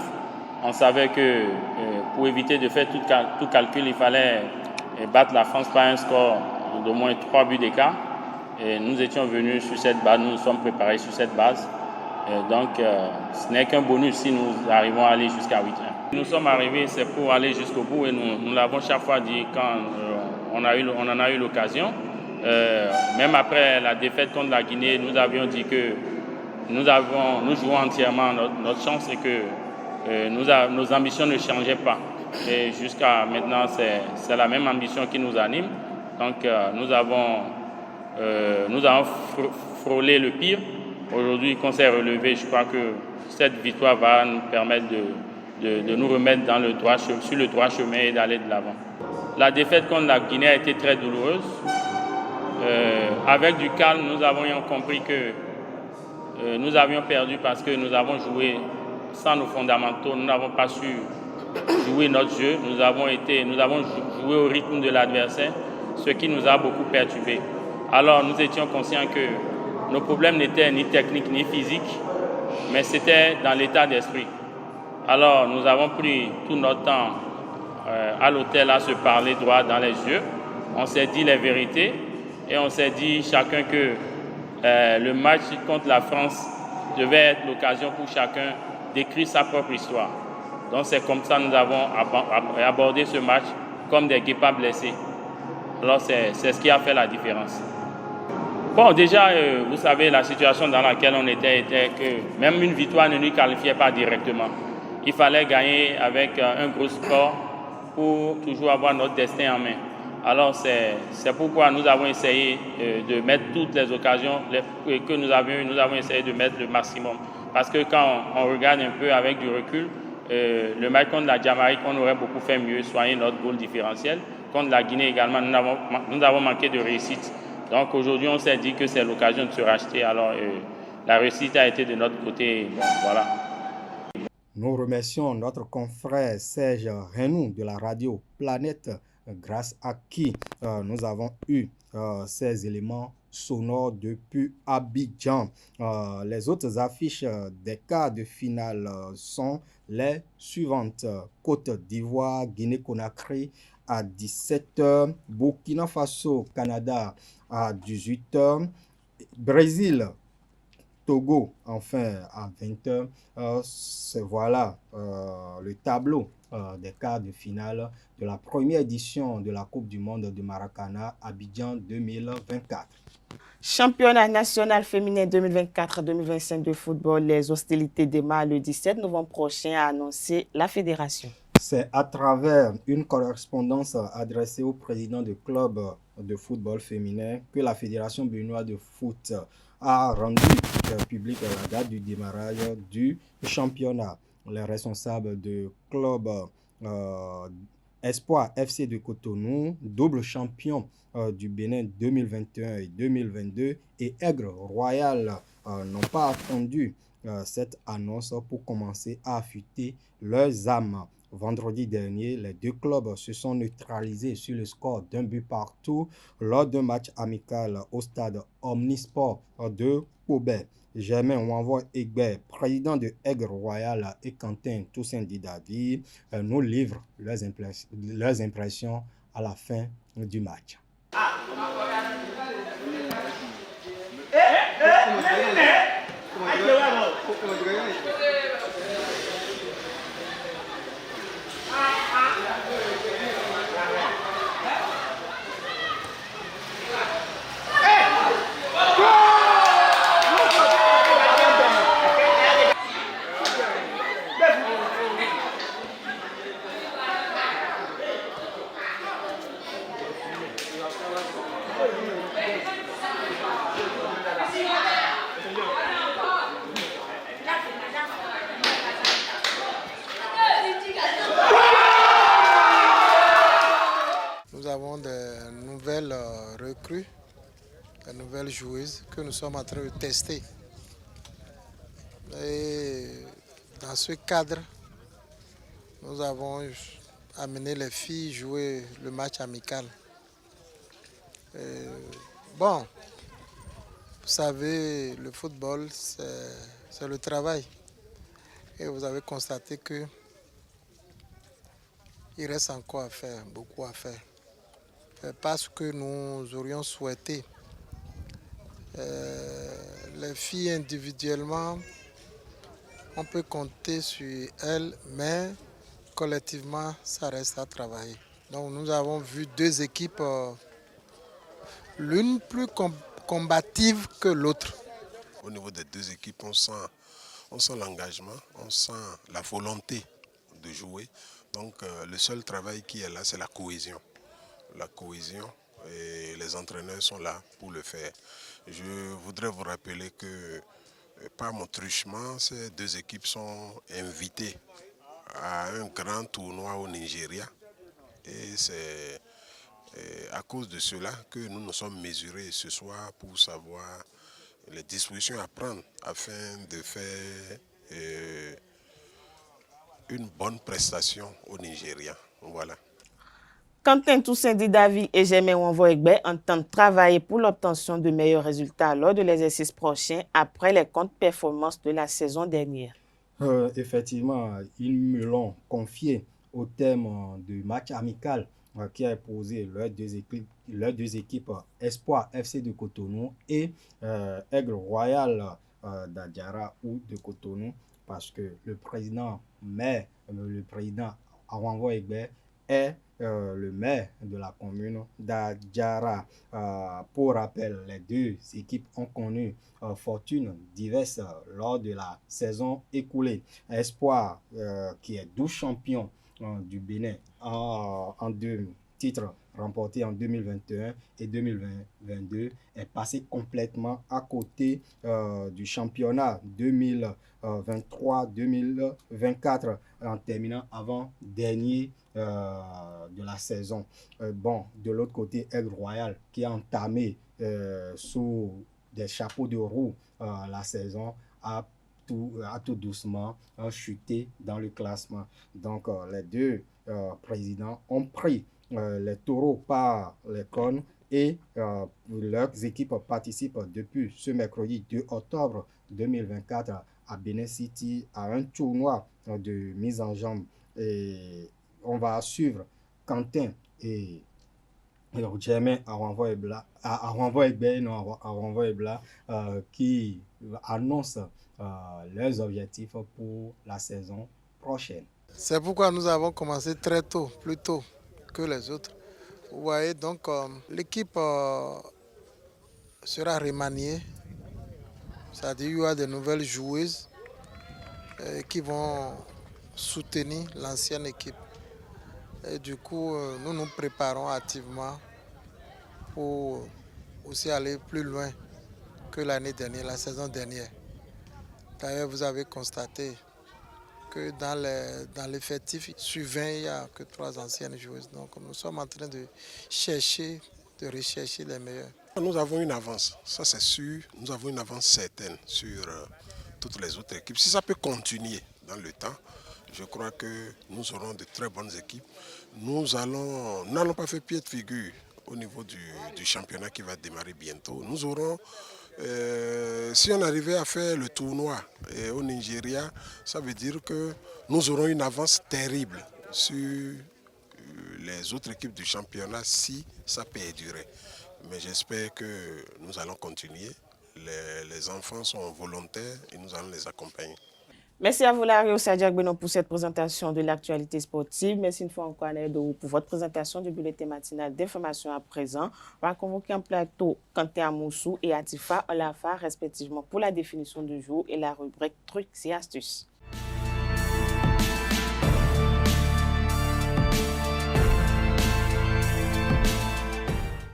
On savait que pour éviter de faire tout calcul, il fallait battre la France par un score d'au moins 3 buts d'écart. Et nous étions venus sur cette base, nous nous sommes préparés sur cette base. Donc, ce n'est qu'un bonus si nous arrivons à aller jusqu'à 8-1. Nous sommes arrivés, c'est pour aller jusqu'au bout et nous l'avons chaque fois dit quand on en a eu l'occasion. Même après la défaite contre la Guinée, nous avions dit que nous jouons entièrement notre chance et que nos ambitions ne changeaient pas. Et jusqu'à maintenant, c'est la même ambition qui nous anime. Donc, nous avons frôlé le pire. Aujourd'hui, qu'on s'est relevé, je crois que cette victoire va nous permettre de nous remettre sur le droit chemin et d'aller de l'avant. La défaite contre la Guinée a été très douloureuse. Avec du calme, nous avons compris que nous avions perdu parce que nous avons joué sans nos fondamentaux. Nous n'avons pas su jouer notre jeu. Nous avons joué au rythme de l'adversaire, ce qui nous a beaucoup perturbés. Alors, nous étions conscients que nos problèmes n'étaient ni techniques ni physiques, mais c'était dans l'état d'esprit. Alors, nous avons pris tout notre temps à l'hôtel à se parler droit dans les yeux. On s'est dit les vérités et on s'est dit chacun que le match contre la France devait être l'occasion pour chacun d'écrire sa propre histoire. Donc, c'est comme ça que nous avons abordé ce match comme des guépards blessés. Alors, c'est ce qui a fait la différence. Bon, déjà, vous savez, la situation dans laquelle on était que même une victoire ne nous qualifiait pas directement. Il fallait gagner avec un gros score pour toujours avoir notre destin en main. Alors, c'est pourquoi nous avons essayé de mettre toutes les occasions que nous avions eues, nous avons essayé de mettre le maximum. Parce que quand on regarde un peu avec du recul, le match contre la Jamaïque, on aurait beaucoup fait mieux, soigner notre goal différentiel. Contre la Guinée également, nous avons manqué de réussite. Donc aujourd'hui, on s'est dit que c'est l'occasion de se racheter. Alors la réussite a été de notre côté. Bon, voilà. Nous remercions notre confrère Serge Renou de la radio Planète, grâce à qui nous avons eu ces éléments sonores depuis Abidjan. Les autres affiches des quarts de finale sont les suivantes. Côte d'Ivoire, Guinée-Conakry à 17h, Burkina Faso, Canada à 18h, Brésil, Togo, enfin à 20h. Voilà le tableau des quarts de finale de la première édition de la Coupe du Monde de Maracana, Abidjan 2024. Championnat national féminin 2024-2025 de football, les hostilités démarrent le 17 novembre prochain, a annoncé la fédération. C'est à travers une correspondance adressée au président du club de football féminin que la Fédération béninoise de foot a rendu publique la date du démarrage du championnat. Les responsables du club Espoir FC de Cotonou, double champion du Bénin 2021 et 2022, et Aigre Royal n'ont pas attendu cette annonce pour commencer à affûter leurs âmes. Vendredi dernier, les deux clubs se sont neutralisés sur le score d'un but partout lors d'un match amical au stade Omnisport de Kobe. Germain Wanvoy Egbert, président de Aigre Royal, et Quentin Toussaint Didadi nous livrent leurs impressions à la fin du match. Nous avons des nouvelles recrues, des nouvelles joueuses que nous sommes en train de tester. Et dans ce cadre, nous avons amené les filles jouer le match amical. Bon, vous savez, le football, c'est le travail. Et vous avez constaté qu'il reste encore à faire, beaucoup à faire. Parce que nous aurions souhaité. Les filles individuellement, on peut compter sur elles, mais collectivement, ça reste à travailler. Donc nous avons vu deux équipes, l'une plus combative que l'autre. Au niveau des deux équipes, on sent l'engagement, on sent la volonté de jouer. Donc le seul travail qui est là, c'est la cohésion. La cohésion, et les entraîneurs sont là pour le faire. Je voudrais vous rappeler que par mon truchement, ces deux équipes sont invitées à un grand tournoi au Nigeria. Et c'est à cause de cela que nous nous sommes mesurés ce soir pour savoir les dispositions à prendre afin de faire une bonne prestation au Nigeria. Voilà. Quentin Toussaint Didavi et Germain Wanvo-Egbe entendent travailler pour l'obtention de meilleurs résultats lors de l'exercice prochain après les comptes performances de la saison dernière. Effectivement, ils me l'ont confié au thème du match amical qui a posé leurs deux équipes Espoir FC de Cotonou et Aigle Royal d'Adjara ou de Cotonou, parce que le président Wanvo-Egbe est le maire de la commune d'Adjara. Pour rappel, les deux équipes ont connu fortunes diverses lors de la saison écoulée. Espoir, qui est 12 champion du Bénin en deux titres remportés en 2021 et 2022, est passé complètement à côté du championnat 2023-2024 en terminant avant-dernier de la saison. Bon, de l'autre côté, Aigle Royal qui a entamé sous des chapeaux de roue la saison a tout doucement chuté dans le classement. Donc les deux présidents ont pris les taureaux par les cornes et leurs équipes participent depuis ce mercredi 2 octobre 2024 à Benin City à un tournoi de mise en jambe. Et on va suivre Quentin et Germain Wanvo-Egbe qui annoncent leurs objectifs pour la saison prochaine. C'est pourquoi nous avons commencé très tôt, plus tôt que les autres. Vous voyez, donc l'équipe sera remaniée, c'est-à-dire il y aura de nouvelles joueuses qui vont soutenir l'ancienne équipe. Et du coup, nous nous préparons activement pour aussi aller plus loin que l'année dernière, la saison dernière. D'ailleurs, vous avez constaté que dans l'effectif suivant, il n'y a que 3 anciennes joueuses. Donc nous sommes en train de rechercher les meilleurs. Nous avons une avance, ça c'est sûr, nous avons une avance certaine sur toutes les autres équipes. Si ça peut continuer dans le temps, je crois que nous aurons de très bonnes équipes. Nous n'allons pas faire pied de figure au niveau du championnat qui va démarrer bientôt. Nous aurons, si on arrivait à faire le tournoi au Nigeria, ça veut dire que nous aurons une avance terrible sur les autres équipes du championnat si ça perdurait. Mais j'espère que nous allons continuer. Les enfants sont volontaires et nous allons les accompagner. Merci à vous, Larry Osadiak Benon, pour cette présentation de l'actualité sportive. Merci une fois encore à Naïdo pour votre présentation du bulletin matinal d'information à présent. On va convoquer en plateau Quentin Amoussou et Atifa Olafa, respectivement, pour la définition du jour et la rubrique Trucs et astuces.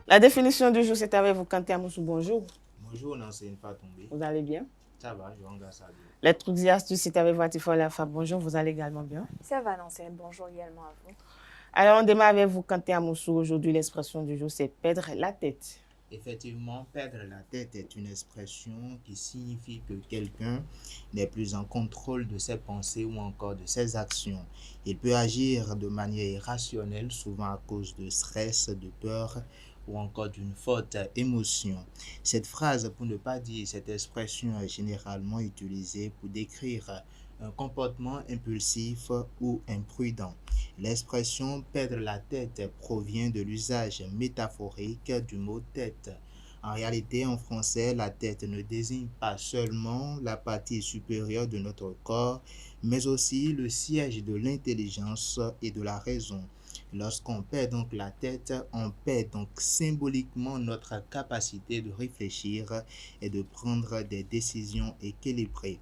La définition du jour, c'est avec vous, Quentin Amoussou. Bonjour. Bonjour, non, c'est une fois tombée. Vous allez bien? Ça va, je regarde ça bien. Les trucs et astuces, c'est avec vous, Atifa Olafa. Bonjour, vous allez également bien? Ça va, Nancéenne. Bonjour également à vous. Alors, on démarre avec vous, Quentin Amoussou. Aujourd'hui, l'expression du jour, c'est perdre la tête. Effectivement, perdre la tête est une expression qui signifie que quelqu'un n'est plus en contrôle de ses pensées ou encore de ses actions. Il peut agir de manière irrationnelle, souvent à cause de stress, de peur ou encore d'une forte émotion. Cette phrase, pour ne pas dire cette expression, est généralement utilisée pour décrire un comportement impulsif ou imprudent. L'expression « perdre la tête » provient de l'usage métaphorique du mot « tête ». En réalité, en français, la tête ne désigne pas seulement la partie supérieure de notre corps, mais aussi le siège de l'intelligence et de la raison. Lorsqu'on perd donc la tête, on perd donc symboliquement notre capacité de réfléchir et de prendre des décisions équilibrées.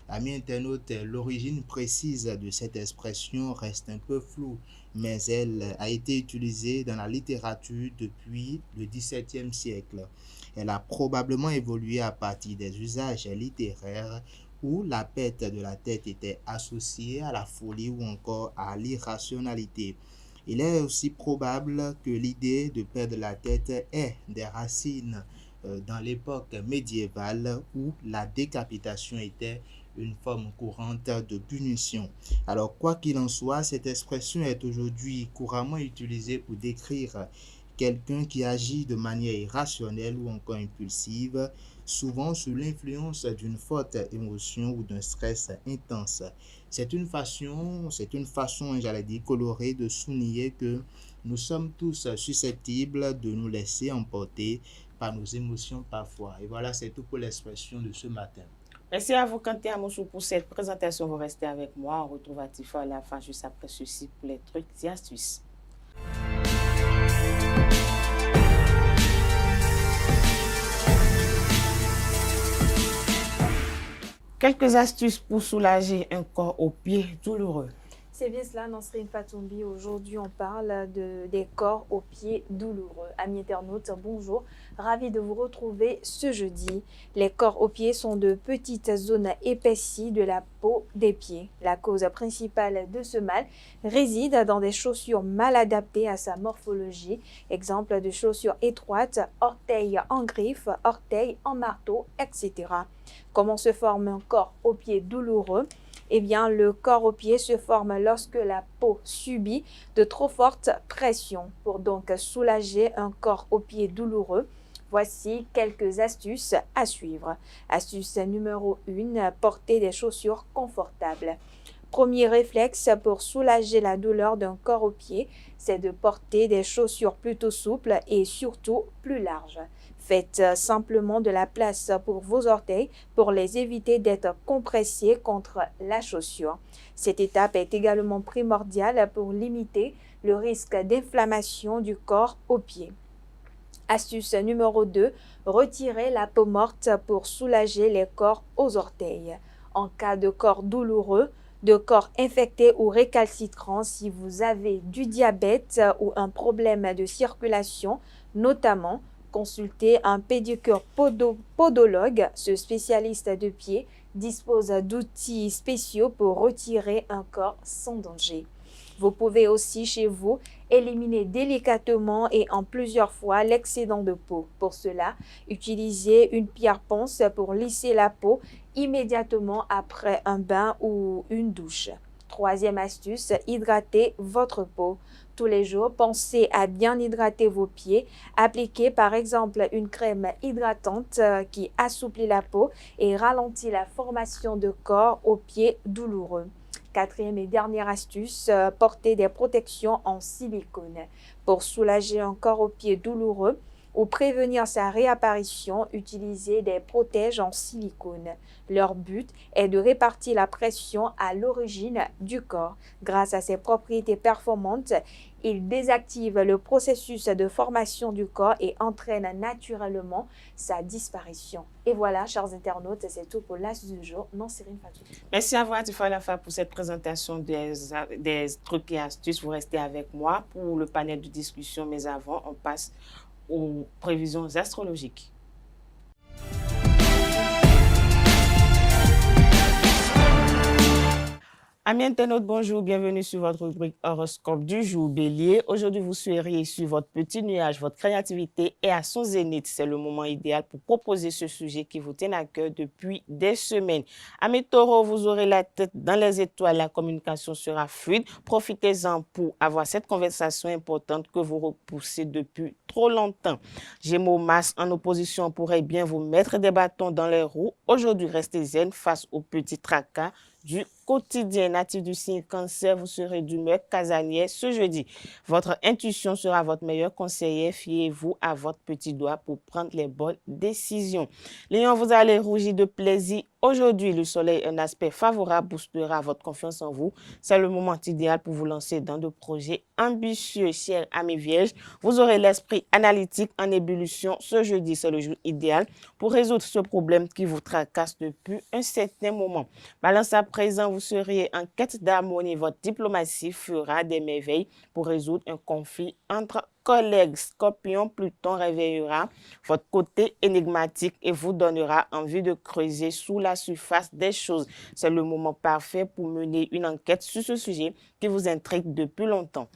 Amis internautes, l'origine précise de cette expression reste un peu floue, mais elle a été utilisée dans la littérature depuis le XVIIe siècle. Elle a probablement évolué à partir des usages littéraires où la perte de la tête était associée à la folie ou encore à l'irrationalité. Il est aussi probable que l'idée de perdre la tête ait des racines dans l'époque médiévale où la décapitation était une forme courante de punition. Alors, quoi qu'il en soit, cette expression est aujourd'hui couramment utilisée pour décrire quelqu'un qui agit de manière irrationnelle ou encore impulsive, souvent sous l'influence d'une forte émotion ou d'un stress intense. C'est une façon, j'allais dire, colorée de souligner que nous sommes tous susceptibles de nous laisser emporter par nos émotions parfois. Et voilà, c'est tout pour l'expression de ce matin. Merci à vous, Quentin Amoussou, pour cette présentation. Vous restez avec moi. On retrouve à Tifa à la fin, juste après ceci, pour les trucs et astuces. Quelques astuces pour soulager un corps aux pieds douloureux. C'est bien cela, Nansrine Fatoumbi. Aujourd'hui, on parle des corps aux pieds douloureux. Amis internautes, bonjour. Ravi de vous retrouver ce jeudi. Les corps aux pieds sont de petites zones épaissies de la peau des pieds. La cause principale de ce mal réside dans des chaussures mal adaptées à sa morphologie. Exemple de chaussures étroites, orteils en griffe, orteils en marteau, etc. Comment se forme un corps aux pieds douloureux? Eh bien, le corps aux pieds se forme lorsque la peau subit de trop fortes pressions. Pour donc soulager un corps aux pieds douloureux, voici quelques astuces à suivre. Astuce numéro 1, porter des chaussures confortables. Premier réflexe pour soulager la douleur d'un corps aux pieds, c'est de porter des chaussures plutôt souples et surtout plus larges. Faites simplement de la place pour vos orteils pour les éviter d'être compressés contre la chaussure. Cette étape est également primordiale pour limiter le risque d'inflammation du corps aux pieds. Astuce numéro 2, retirez la peau morte pour soulager les corps aux orteils. En cas de corps douloureux, de corps infecté ou récalcitrant, si vous avez du diabète ou un problème de circulation, notamment, consultez un pédicure podologue. Ce spécialiste de pied dispose d'outils spéciaux pour retirer un corps sans danger. Vous pouvez aussi chez vous éliminer délicatement et en plusieurs fois l'excédent de peau. Pour cela, utilisez une pierre ponce pour lisser la peau immédiatement après un bain ou une douche. Troisième astuce, hydratez votre peau. Tous les jours, pensez à bien hydrater vos pieds. Appliquez par exemple une crème hydratante qui assouplit la peau et ralentit la formation de corps aux pieds douloureux. Quatrième et dernière astuce, portez des protections en silicone. Pour soulager un corps aux pieds douloureux ou prévenir sa réapparition, utilisez des protèges en silicone. Leur but est de répartir la pression à l'origine du corps. Grâce à ses propriétés performantes, il désactive le processus de formation du corps et entraîne naturellement sa disparition. Et voilà, chers internautes, c'est tout pour l'astuce du jour. Nansrine Fatoumbi. Merci à vous, Atifa Lafa, pour cette présentation des trucs et astuces. Vous restez avec moi pour le panel de discussion, mais avant, on passe aux prévisions astrologiques. Amis internautes, bonjour, bienvenue sur votre rubrique horoscope du jour bélier. Aujourd'hui, vous serez sur votre petit nuage, votre créativité est à son zénith. C'est le moment idéal pour proposer ce sujet qui vous tient à cœur depuis des semaines. Amis taureaux, vous aurez la tête dans les étoiles, la communication sera fluide. Profitez-en pour avoir cette conversation importante que vous repoussez depuis trop longtemps. Gémeaux, Mars en opposition pourrait bien vous mettre des bâtons dans les roues. Aujourd'hui, restez zen face aux petits tracas du quotidien. Natif du signe Cancer, vous serez d'humeur casanière ce jeudi. Votre intuition sera votre meilleur conseiller. Fiez-vous à votre petit doigt pour prendre les bonnes décisions. Lion, vous allez rougir de plaisir. Aujourd'hui, le soleil, un aspect favorable, boostera votre confiance en vous. C'est le moment idéal pour vous lancer dans de projets ambitieux. Chers amis vierges, vous aurez l'esprit analytique en ébullition. Ce jeudi, c'est le jour idéal pour résoudre ce problème qui vous tracasse depuis un certain moment. Balance à présent, vous seriez en quête d'harmonie. Votre diplomatie fera des merveilles pour résoudre un conflit entre collègues. Scorpion, Pluton réveillera votre côté énigmatique et vous donnera envie de creuser sous la surface des choses. C'est le moment parfait pour mener une enquête sur ce sujet qui vous intrigue depuis longtemps.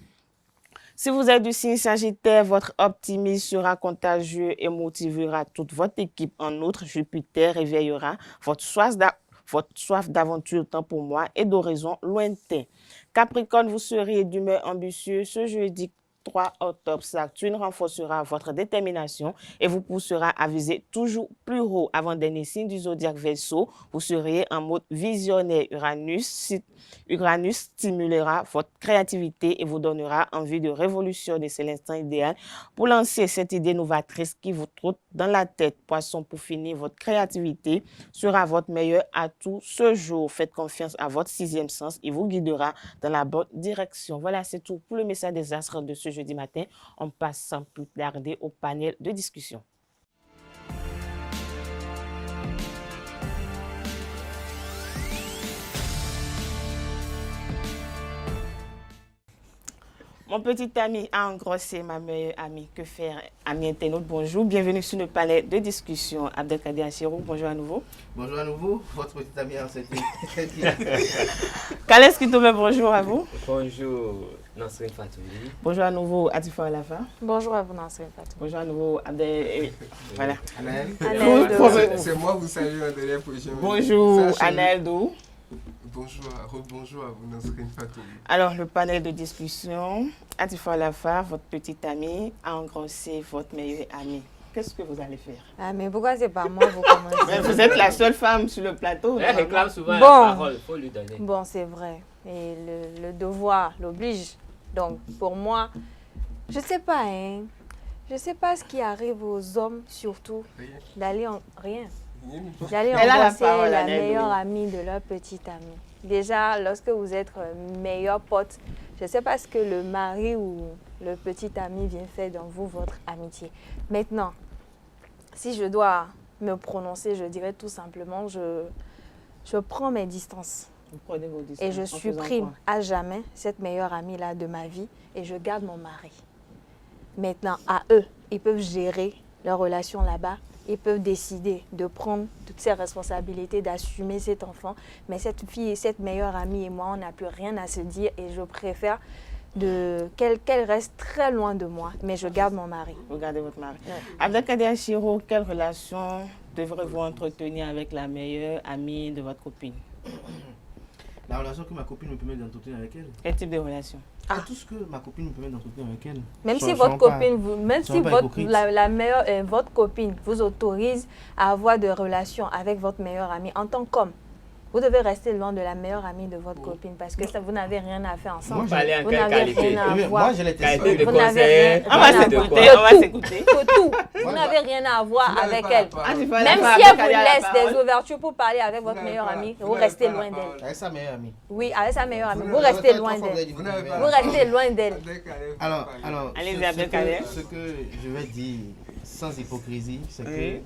Si vous êtes du signe Sagittaire, votre optimisme sera contagieux et motivera toute votre équipe. En outre, Jupiter réveillera votre soif d'aventure, tant pour moi, et d'horizons lointains. Capricorne, vous seriez d'humeur ambitieuse ce jeudi 3 octobre. Saturne renforcera votre détermination et vous poussera à viser toujours plus haut. Avant-dernier signe du zodiaque Verseau, vous seriez en mode visionnaire. Uranus stimulera votre créativité et vous donnera envie de révolutionner. C'est l'instant idéal pour lancer cette idée novatrice qui vous trotte dans la tête. Poisson, pour finir, votre créativité sera votre meilleur atout ce jour. Faites confiance à votre sixième sens, il vous guidera dans la bonne direction. Voilà, c'est tout pour le message des astres de ce jeudi matin. On passe sans plus tarder au panel de discussion. Mon petit ami a engrossé ma meilleure amie. Que faire, ami internaute? Bonjour, bienvenue sur le panel de discussion. Abdelkader Achirou, bonjour à nouveau. Bonjour à nouveau, votre petit ami en cette Kales Kitome, bonjour à vous. Bonjour, Nasrin Fatouli. Bonjour à nouveau, Atifa Alafa. Bonjour à vous, Nasrin Fatouli. Bonjour à nouveau, Abdel. Voilà. C'est moi, vous saluez en dernière position. Bonjour, Anaël Dou. Bonjour à vous, Nasrin Fatouli. Alors, le panel de discussion, Atifa Alafa, votre petite amie, a engrossé votre meilleure amie. Qu'est-ce que vous allez faire? Ah, mais pourquoi c'est pas moi vous commencez? Mais vous êtes la seule femme sur le plateau. Elle réclame souvent la parole, il faut lui donner. Bon, c'est vrai. Et le devoir l'oblige. Donc, pour moi, je sais pas, hein. Je sais pas ce qui arrive aux hommes, surtout, d'aller en... Rien. D'aller embrasser la meilleure amie de leur petite amie. Déjà, lorsque vous êtes meilleur pote, je ne sais pas ce que le mari ou le petit ami vient faire dans vous, votre amitié. Maintenant, si je dois me prononcer, je dirais tout simplement, je prends mes distances. Vous prenez vos distances. Et je supprime à jamais cette meilleure amie-là de ma vie et je garde mon mari. Maintenant, à eux, ils peuvent gérer leur relation là-bas. Ils peuvent décider de prendre toutes ces responsabilités, d'assumer cet enfant. Mais cette fille, cette meilleure amie et moi, on n'a plus rien à se dire et je préfère qu'elle reste très loin de moi, mais je garde mon mari. Vous gardez votre mari. Ouais. Abdelkader Achirou, quelle relation devrez-vous entretenir avec la meilleure amie de votre copine? La relation que ma copine me permet d'entretenir avec elle. Quel type de relation? Tout ce que ma copine me permet d'entretenir avec elle. Même si votre copine, votre copine vous autorise à avoir des relations avec votre meilleure amie en tant qu'homme, vous devez rester loin de la meilleure amie de votre copine parce que ça, vous n'avez rien à faire ensemble. Vous n'avez rien à voir. Moi, je l'ai testé. Vous n'avez rien on va s'écouter. Tout. Vous n'avez rien à voir avec elle. Même si elle vous laisse des ouvertures pour parler avec votre meilleure amie, vous restez loin d'elle. Avec sa meilleure amie. Oui, avec sa meilleure amie. Vous restez loin d'elle. Vous restez loin d'elle. Alors, allez-y, Abdelkader. Ce que je vais dire sans hypocrisie, c'est que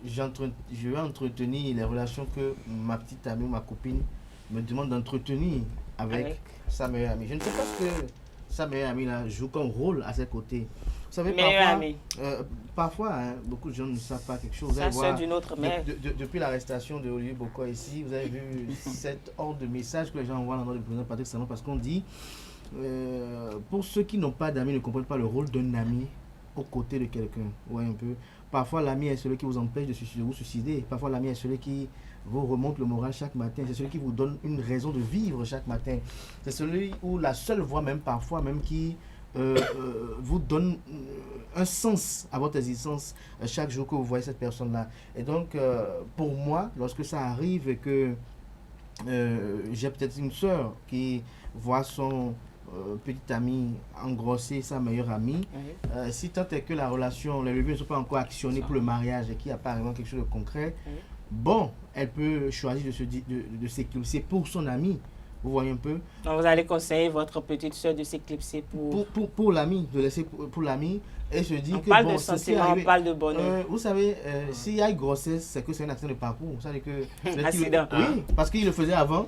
je vais entretenir les relations que ma petite amie ou ma copine me demande d'entretenir avec sa meilleure amie. Je ne sais pas ce que sa meilleure amie là, joue comme rôle à ses côtés. Vous savez, parfois beaucoup de gens ne savent pas quelque chose. Ça, c'est d'une autre mère. Depuis l'arrestation de Olivier Bokwa ici, vous avez vu cette horde de messages que les gens envoient dans le président Patrick Talon, parce qu'on dit, pour ceux qui n'ont pas d'amis, ne comprennent pas le rôle d'un ami aux côtés de quelqu'un. Ouais, un peu. Parfois, l'ami est celui qui vous empêche de vous suicider. Parfois, l'ami est celui qui vous remonte le moral chaque matin. C'est celui qui vous donne une raison de vivre chaque matin. C'est celui où la seule voix, même parfois, même qui vous donne un sens à votre existence chaque jour que vous voyez cette personne-là. Et donc, pour moi, lorsque ça arrive et que j'ai peut-être une soeur qui voit son petit ami engrosser sa meilleure amie, si tant est que la relation, les leviers ne sont pas encore actionnés pour le mariage et qu'il n'y a pas vraiment quelque chose de concret, bon, elle peut choisir de s'éclipser pour son ami. Vous voyez un peu. Donc vous allez conseiller votre petite soeur de s'éclipser pour l'ami, de laisser pour l'ami et se dire on parle de sentiment, on parle de bonheur. Vous savez, s'il y a une grossesse, c'est que c'est un accident de parcours. Vous savez que accident. Oui, parce qu'il le faisait avant.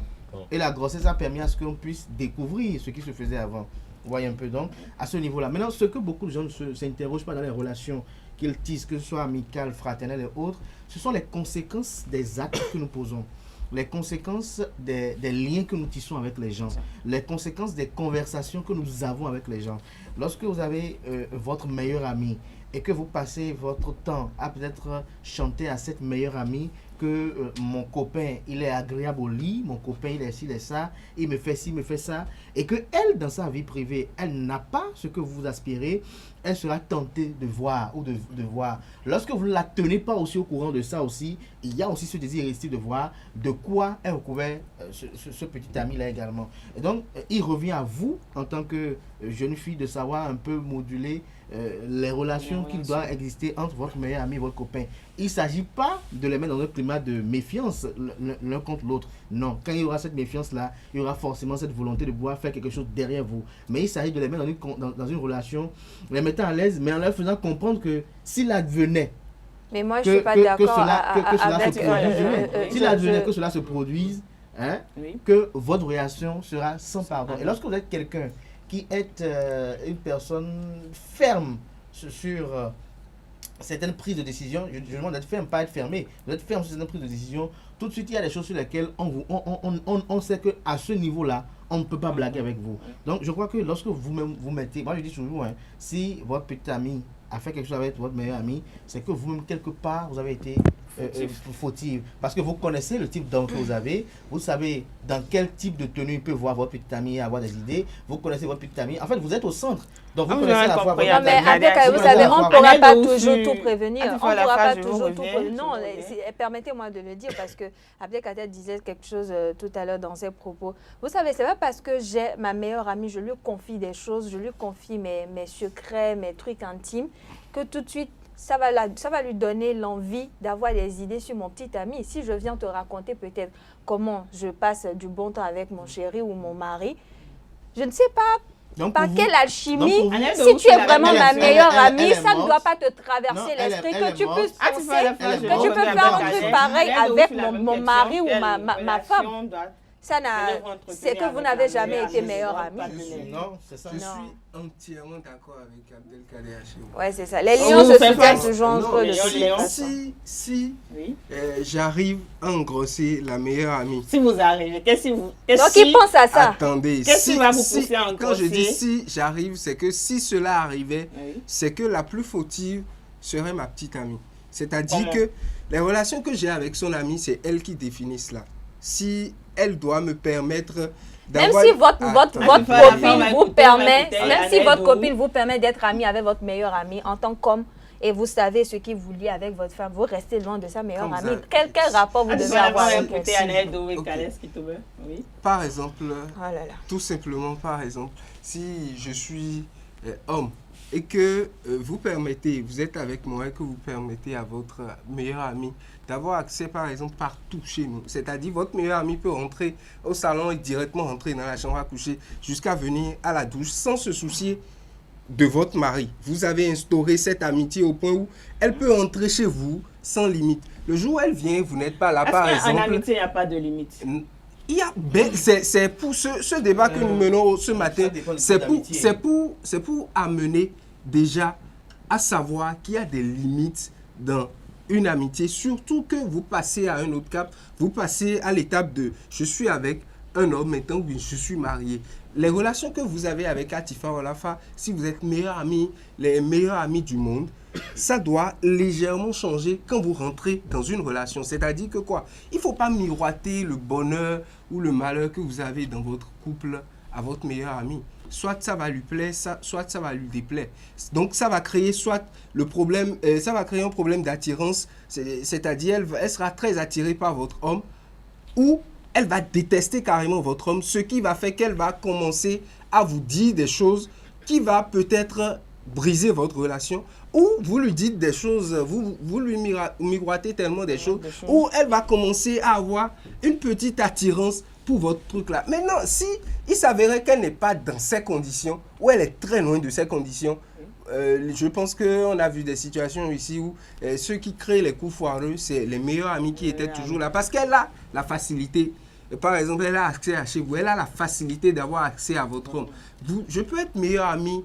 Et la grossesse a permis à ce qu'on puisse découvrir ce qui se faisait avant. Vous voyez un peu, donc, à ce niveau-là. Maintenant, ce que beaucoup de gens ne s'interrogent pas dans les relations qu'ils tissent, que ce soit amicales, fraternelles et autres, ce sont les conséquences des actes que nous posons, les conséquences des liens que nous tissons avec les gens, les conséquences des conversations que nous avons avec les gens. Lorsque vous avez votre meilleur ami et que vous passez votre temps à peut-être chanter à cette meilleure amie que mon copain, il est agréable au lit, mon copain, il est ci, il est ça, il me fait ci, il me fait ça, et que elle, dans sa vie privée, elle n'a pas ce que vous aspirez, elle sera tentée de voir ou de voir. Lorsque vous ne la tenez pas aussi au courant de ça aussi, il y a aussi ce désir irrésistible de voir de quoi est recouvert ce petit ami-là également. Et donc, il revient à vous, en tant que jeune fille, de savoir un peu moduler les relations qu'il doit exister entre votre meilleur ami et votre copain. Il ne s'agit pas de les mettre dans un climat de méfiance l'un contre l'autre. Non, quand il y aura cette méfiance-là, il y aura forcément cette volonté de pouvoir faire quelque chose derrière vous. Mais il s'agit de les mettre dans une relation, les mettant à l'aise, mais en leur faisant comprendre que s'il advenait mais moi, je ne suis pas d'accord s'il advenait que cela se produise, hein, que votre relation sera sans pardon. Et lorsque vous êtes quelqu'un qui est une personne ferme sur certaines prises de décision, je demande d'être ferme, pas être fermé, d'être ferme sur certaines prises de décision, tout de suite il y a des choses sur lesquelles on sait qu'à ce niveau-là, on ne peut pas blaguer avec vous. Donc je crois que lorsque vous-même vous mettez, moi je dis toujours, hein, si votre petit ami a fait quelque chose avec votre meilleur ami, c'est que vous-même quelque part vous avez été fautive. Parce que vous connaissez le type d'homme que vous avez, vous savez dans quel type de tenue peut voir votre petit ami et avoir des idées, vous connaissez votre petit ami. En fait, vous êtes au centre. Donc vous connaissez à la fois votre ami. Mais vous savez, on ne pourra pas toujours tout prévenir. On ne pourra pas toujours tout prévenir. Non, permettez-moi de le dire parce que Abdelkader disait quelque chose tout à l'heure dans ses propos. Vous savez, c'est pas parce que j'ai ma meilleure amie, je lui confie des choses, je lui confie mes secrets, mes trucs intimes, que tout de suite, ça va lui donner l'envie d'avoir des idées sur mon petit ami. Si je viens te raconter peut-être comment je passe du bon temps avec mon chéri ou mon mari, je ne sais pas par quelle alchimie, si tu es vraiment ma meilleure amie, ça ne doit pas te traverser l'esprit que tu puisses penser que tu peux faire un truc pareil avec mon mari ou ma femme. C'est que vous n'avez jamais été meilleur ami. Non, c'est ça. Je suis entièrement d'accord avec Abdelkader. Ouais, c'est ça. Les liens se soutiennent toujours entre eux. Si j'arrive à engrosser la meilleure amie. Si vous arrivez, qu'est-ce que vous... Donc il pense à ça. Attendez. Qu'est-ce qui va vous pousser à engrosser? Quand je dis si j'arrive, c'est que si cela arrivait, c'est que la plus fautive serait ma petite amie. C'est-à-dire que les relations que j'ai avec son amie, c'est elle qui définit cela. Si elle doit me permettre d'avoir... Même si votre copine vous permet d'être amie avec votre meilleure amie en tant qu'homme, et vous savez ce qui vous lie avec votre femme, vous restez loin de sa meilleure amie. Quel rapport vous devez avoir avec elle? Par exemple, tout simplement par exemple, si je suis homme, et que vous êtes avec moi et que vous permettez à votre meilleur ami d'avoir accès, par exemple, partout chez nous. C'est-à-dire, votre meilleur ami peut rentrer au salon et directement rentrer dans la chambre à coucher jusqu'à venir à la douche sans se soucier de votre mari. Vous avez instauré cette amitié au point où elle peut entrer chez vous sans limite. Le jour où elle vient, vous n'êtes pas là, par exemple. En amitié, il n'y a pas de limite. C'est pour ce débat que nous menons ce matin, c'est pour amener déjà à savoir qu'il y a des limites dans une amitié, surtout que vous passez à un autre cap, vous passez à l'étape de « je suis avec un homme maintenant, oui, je suis marié ». Les relations que vous avez avec Atifa Olafa, si vous êtes les meilleurs amis du monde, ça doit légèrement changer quand vous rentrez dans une relation. C'est-à-dire que quoi? Il ne faut pas miroiter le bonheur ou le malheur que vous avez dans votre couple à votre meilleur ami. Soit ça va lui plaire, soit ça va lui déplaire. Donc ça va créer soit le problème, ça va créer un problème d'attirance, c'est-à-dire elle sera très attirée par votre homme, ou elle va détester carrément votre homme, ce qui va faire qu'elle va commencer à vous dire des choses qui va peut-être briser votre relation, ou vous lui dites des choses, vous lui miroitez tellement des choses, ou elle va commencer à avoir une petite attirance pour votre truc là. Maintenant, si il s'avérait qu'elle n'est pas dans ces conditions, ou elle est très loin de ces conditions, je pense qu'on a vu des situations ici où ceux qui créent les coups foireux, c'est les meilleurs amis qui étaient toujours là, parce qu'elle a la facilité. Par exemple, elle a accès à chez vous, elle a la facilité d'avoir accès à votre homme. Je peux être meilleur ami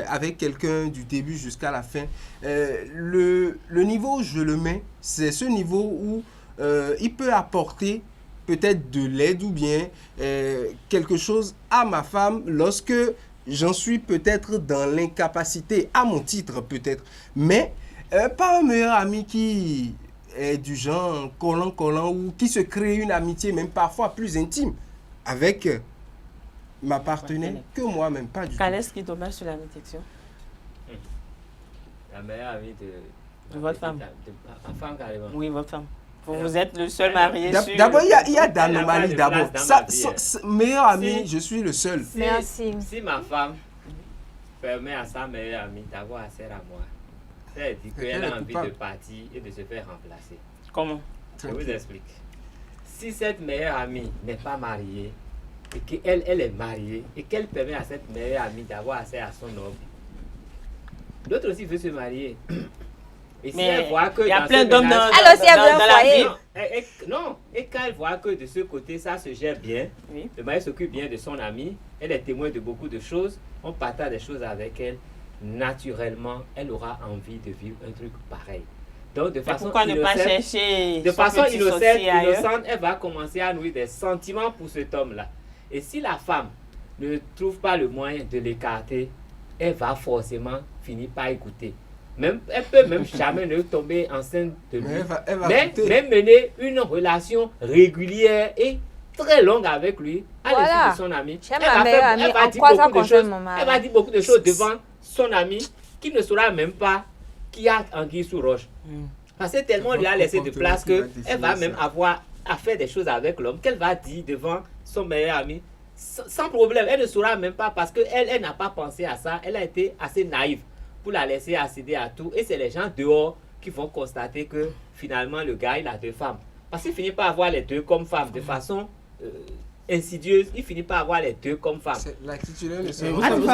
avec quelqu'un du début jusqu'à la fin. Le niveau où je le mets, c'est ce niveau où il peut apporter peut-être de l'aide ou bien quelque chose à ma femme lorsque j'en suis peut-être dans l'incapacité, à mon titre peut-être. Mais pas un meilleur ami qui est du genre collant ou qui se crée une amitié même parfois plus intime avec ma partenaire que moi-même, pas du tout. Qu'est-ce qui dommage sur la méditation? La meilleure amie de votre femme. Ma femme carrément. Oui, votre femme. Vous êtes le seul marié sur... D'abord, il y a d'anomalies d'abord. Meilleur ami, je suis le seul. Merci. Si ma femme permet à sa meilleure amie d'avoir accès à moi, elle dit qu'elle a envie de partir et de se faire remplacer. Comment? Je vous explique. Si cette meilleure amie n'est pas mariée, et qu'elle est mariée, et qu'elle permet à cette meilleure amie d'avoir accès à son homme, l'autre aussi veut se marier. Et si elle voit que il y a plein d'hommes dans la vie. Non, et quand elle voit que de ce côté, ça se gère bien, le mari s'occupe bien de son ami, elle est témoin de beaucoup de choses, on partage des choses avec elle, naturellement, elle aura envie de vivre un truc pareil. Donc, de façon innocente, elle va commencer à nourrir des sentiments pour cet homme-là. Et si la femme ne trouve pas le moyen de l'écarter, elle va forcément finir par écouter. Elle peut même jamais ne tomber enceinte de lui. Mais mener une relation régulière et très longue avec lui, à l'issue de son ami. Elle va dire beaucoup de choses devant son ami qui ne saura même pas qu'il y a anguille sous roche. Parce que tellement il lui a laissé de place qu'elle va même avoir à faire des choses avec l'homme qu'elle va dire devant son meilleur ami sans problème. Elle ne saura même pas parce qu'elle n'a pas pensé à ça. Elle a été assez naïve pour la laisser accéder à tout. Et c'est les gens dehors qui vont constater que finalement le gars il a deux femmes. Parce qu'il finit par avoir les deux comme femmes de façon insidieuse. Il finit par avoir les deux comme femmes. La titulaire ne saura pas. Elle ne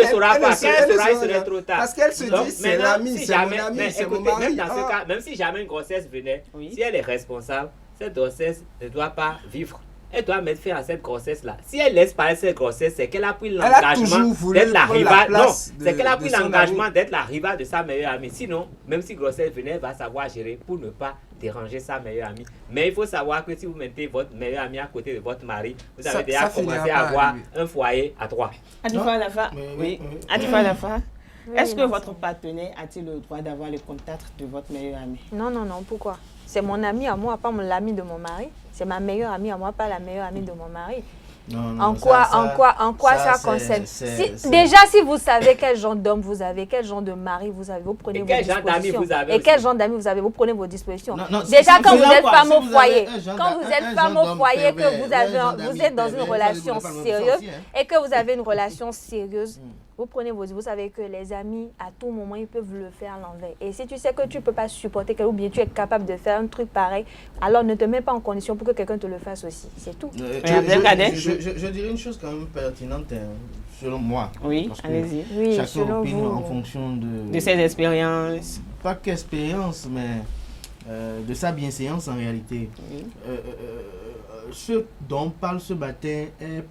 saura pas. Quand elle saura, il serait trop tard. Parce qu'elle se dit c'est l'ami, c'est mon ami, c'est mon mari. Même dans ce cas, même si jamais une grossesse venait, si elle est responsable, cette grossesse ne doit pas vivre. Elle doit mettre fin à cette grossesse-là. Si elle laisse parler cette grossesse, c'est qu'elle a pris l'engagement d'être la rivale. Non, c'est qu'elle a pris l'engagement d'être la rivale de sa meilleure amie. Sinon, même si grossesse venait, elle va savoir gérer pour ne pas déranger sa meilleure amie. Mais il faut savoir que si vous mettez votre meilleure amie à côté de votre mari, vous avez déjà commencé à avoir un foyer à trois. Adifa Lafa, oui. Adifa Lafa, est-ce que votre partenaire a-t-il le droit d'avoir le contact de votre meilleure amie? Non, pourquoi? C'est mon ami à moi, pas l'ami de mon mari. C'est ma meilleure amie à moi, pas la meilleure amie de mon mari. En quoi ça concerne? Déjà, si vous savez quel genre d'homme vous avez, quel genre de mari vous avez, vous prenez vos dispositions. Et quel genre d'amis vous avez, vous prenez vos dispositions. Déjà, quand vous êtes femme au foyer, que vous êtes dans une relation sérieuse et que vous avez une relation sérieuse, vous prenez vous savez que les amis, à tout moment, ils peuvent le faire à l'envers. Et si tu sais que tu ne peux pas supporter ou bien tu es capable de faire un truc pareil, alors ne te mets pas en condition pour que quelqu'un te le fasse aussi. C'est tout. Je dirais une chose quand même pertinente, selon moi. Oui, allez-y. Chacun opine en fonction de ses expériences. Pas qu'expérience, mais de sa bienséance en réalité. ce dont on parle ce matin est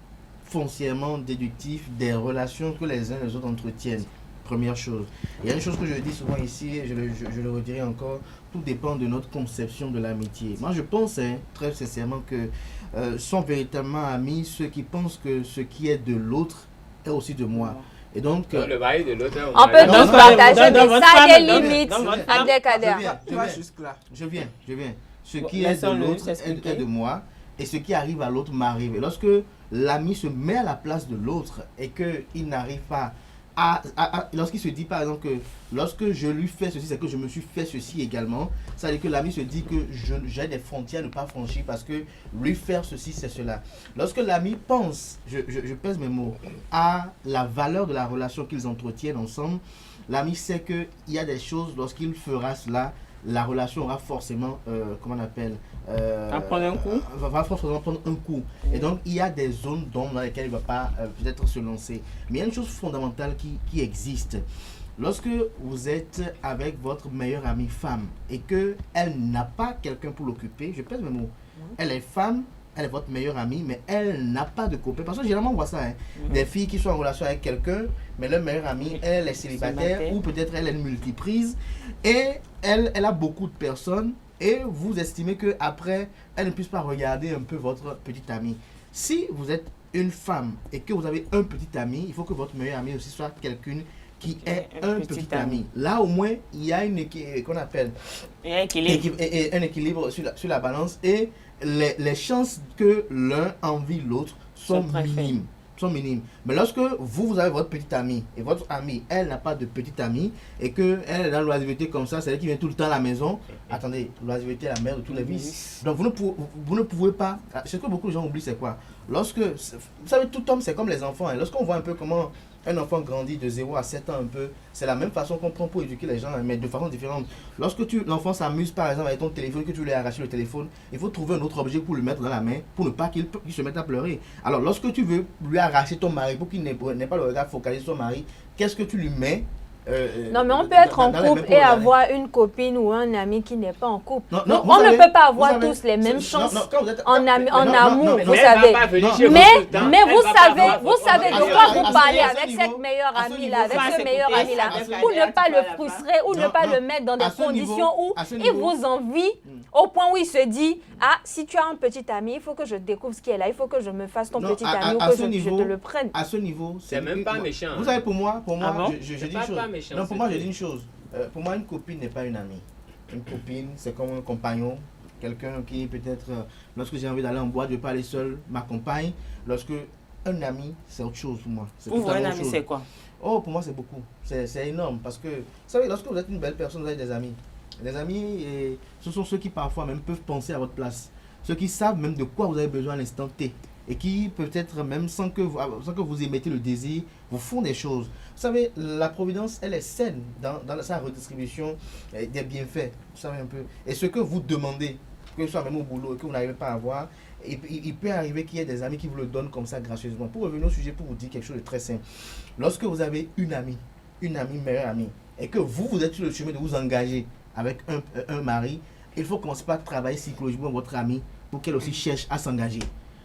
foncièrement déductif des relations que les uns et les autres entretiennent. Première chose. Il y a une chose que je dis souvent ici, et je le redirai encore, tout dépend de notre conception de l'amitié. Moi, je pense très sincèrement que sont véritablement amis ceux qui pensent que ce qui est de l'autre est aussi de moi. Et donc, le mari de l'autre, on peut tous partager, mais ça a des limites. Je viens. Ce qui est de l'autre est de moi, et ce qui arrive à l'autre m'arrive. Et lorsque l'ami se met à la place de l'autre et qu'il n'arrive pas lorsqu'il se dit par exemple que lorsque je lui fais ceci, c'est que je me suis fait ceci également, ça veut dire que l'ami se dit que j'ai des frontières à ne pas franchir parce que lui faire ceci, c'est cela. Lorsque l'ami pense, je pèse mes mots, à la valeur de la relation qu'ils entretiennent ensemble, l'ami sait qu'il y a des choses, lorsqu'il fera cela, la relation aura forcément, comment on appelle, prendre un coup. Va forcément prendre un coup. Et donc, il y a des zones d'ombre dans lesquelles il ne va pas peut-être se lancer. Mais il y a une chose fondamentale qui existe. Lorsque vous êtes avec votre meilleure amie femme et qu'elle n'a pas quelqu'un pour l'occuper, je pèse mes mots, elle est femme, elle est votre meilleure amie, mais elle n'a pas de copain. Parce que généralement, on voit ça. Des filles qui sont en relation avec quelqu'un, mais leur meilleure amie, elle est célibataire ou peut-être elle est une multiprise. Et elle a beaucoup de personnes et vous estimez qu'après, elle ne puisse pas regarder un peu votre petite amie. Si vous êtes une femme et que vous avez un petit ami, il faut que votre meilleure amie aussi soit quelqu'une qui est un petit ami. Là, au moins, il y a un équilibre sur la balance et les chances que l'un envie l'autre sont minimes. Mais lorsque vous avez votre petite amie et votre amie, elle n'a pas de petite amie et qu'elle est dans l'oisiveté comme ça, c'est elle qui vient tout le temps à la maison. Attendez, l'oisiveté est la mère de tous les vices. Donc vous ne pouvez pas. Ce que beaucoup de gens oublient, c'est quoi? Lorsque, vous savez, tout homme, c'est comme les enfants. Lorsqu'on voit un peu comment un enfant grandit de 0 à 7 ans un peu, c'est la même façon qu'on prend pour éduquer les gens, mais de façon différente. Lorsque l'enfant s'amuse par exemple avec ton téléphone, que tu lui as arraché le téléphone, il faut trouver un autre objet pour le mettre dans la main, pour ne pas qu'il se mette à pleurer. Alors lorsque tu veux lui arracher ton mari, pour qu'il n'ait pas le regard focalisé sur son mari, qu'est-ce que tu lui mets? Non, mais on peut être en couple et avoir une copine ou un ami qui n'est pas en couple. Non, donc, on ne peut pas avoir tous les mêmes chances en amour, vous savez. Mais vous savez de quoi vous parlez avec cette meilleure amie-là, avec ce meilleur ami-là, pour ne pas le frustrer ou ne pas le mettre dans des conditions où il vous envie au point où il se dit, ah, si tu as un petit ami, il faut que je découvre ce qui est là, il faut que je me fasse ton petit ami ou que je te le prenne. À ce niveau, c'est même pas méchant. Vous savez, pour moi, je dis une chose. Non, pour moi, je dis une chose. Pour moi, une copine n'est pas une amie. Une copine, c'est comme un compagnon. Quelqu'un qui peut-être, lorsque j'ai envie d'aller en boîte, je ne veux pas aller seul, m'accompagne. Lorsque un ami, c'est autre chose pour moi. Pour vous, un ami, c'est quoi? Oh, pour moi, c'est beaucoup. C'est énorme. Parce que, vous savez, lorsque vous êtes une belle personne, vous avez des amis. Les amis, ce sont ceux qui parfois même peuvent penser à votre place. Ceux qui savent même de quoi vous avez besoin à l'instant T. Et qui peut-être même sans que vous émettez le désir, vous font des choses. Vous savez, la providence, elle est saine dans sa redistribution des bienfaits. Vous savez un peu. Et ce que vous demandez, que ce soit même au boulot et que vous n'arrivez pas à avoir, il peut arriver qu'il y ait des amis qui vous le donnent comme ça gracieusement. Pour revenir au sujet, pour vous dire quelque chose de très simple. Lorsque vous avez une amie, meilleure amie, et que vous êtes sur le chemin de vous engager avec un mari, il faut commencer par travailler psychologiquement votre amie pour qu'elle aussi cherche à s'engager.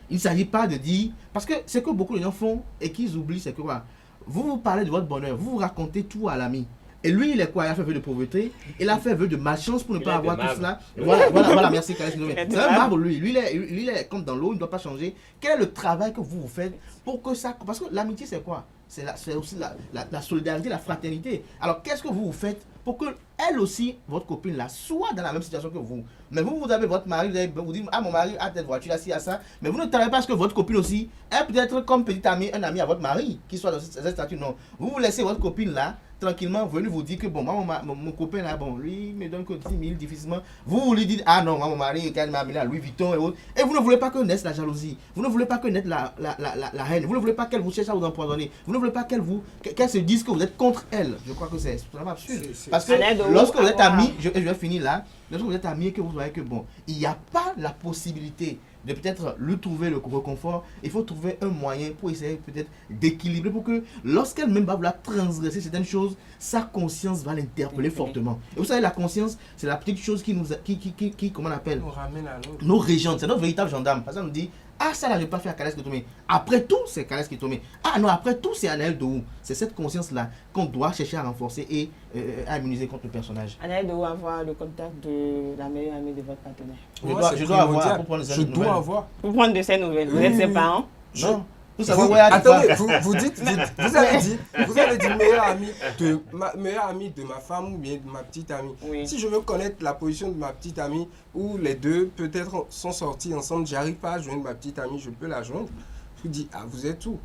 Il ne s'agit pas de dire... Parce que ce que beaucoup de gens font et qu'ils oublient, c'est que voilà, vous parlez de votre bonheur, vous racontez tout à l'ami. Et lui, il est quoi? Il a fait vœu de pauvreté, il a fait vœu de malchance pour ne pas avoir tout cela. Voilà, merci. C'est un marbre, lui. Lui, il est comme dans l'eau, il ne doit pas changer. Quel est le travail que vous faites pour que ça... Parce que l'amitié, c'est quoi? C'est aussi la solidarité, la fraternité. Alors, qu'est-ce que vous faites pour que elle aussi, votre copine là, soit dans la même situation que vous? Mais vous avez votre mari, vous dites, ah, mon mari a telle voiture, là, ci, à ça. Mais vous ne travaillez pas à ce que votre copine aussi, elle peut être comme petite amie, un ami à votre mari, qui soit dans cette statut. Non. Vous laissez votre copine là, tranquillement, venir vous dire que bon, moi, mon copain là, bon, lui, il me donne que 10 000 difficilement. Vous lui dites, ah non, moi, mon mari, quand il m'a amené à Louis Vuitton et autres. Et vous ne voulez pas que naisse la jalousie. Vous ne voulez pas que naisse la haine. Vous ne voulez pas qu'elle vous cherche à vous empoisonner. Vous ne voulez pas qu'elle se dise que vous êtes contre elle. Je crois que c'est vraiment absurde. Parce que lorsque vous êtes amis, je vais finir là, lorsque vous êtes amis et que vous voyez que bon, il n'y a pas la possibilité de peut-être lui trouver le réconfort, il faut trouver un moyen pour essayer peut-être d'équilibrer pour que lorsqu'elle-même va vouloir transgresser certaines choses, sa conscience va l'interpeller fortement. Et vous savez, la conscience, c'est la petite chose qui nous, comment on appelle, On ramène à l'autre. nos régentes, c'est notre véritable gendarme. Parce qu'on nous dit, ah ça n'arrive pas à faire Kales Kitomé. Après tout, c'est Kales Kitomé. Ah non, après tout, c'est Anaël Dohou. C'est cette conscience-là qu'on doit chercher à renforcer et à immuniser contre le personnage. Anaël Dohou avoir le contact de la meilleure amie de votre partenaire. Je dois avoir pour prendre de ses nouvelles. Pour prendre de ses nouvelles. Vous êtes ses parents? Non. Attendez, vous avez dit meilleure amie de ma femme ou bien de ma petite amie. Oui. Si je veux connaître la position de ma petite amie, où les deux peut-être sont sortis ensemble, j'arrive pas à joindre ma petite amie, je peux la joindre. Je vous dis, ah, vous êtes où?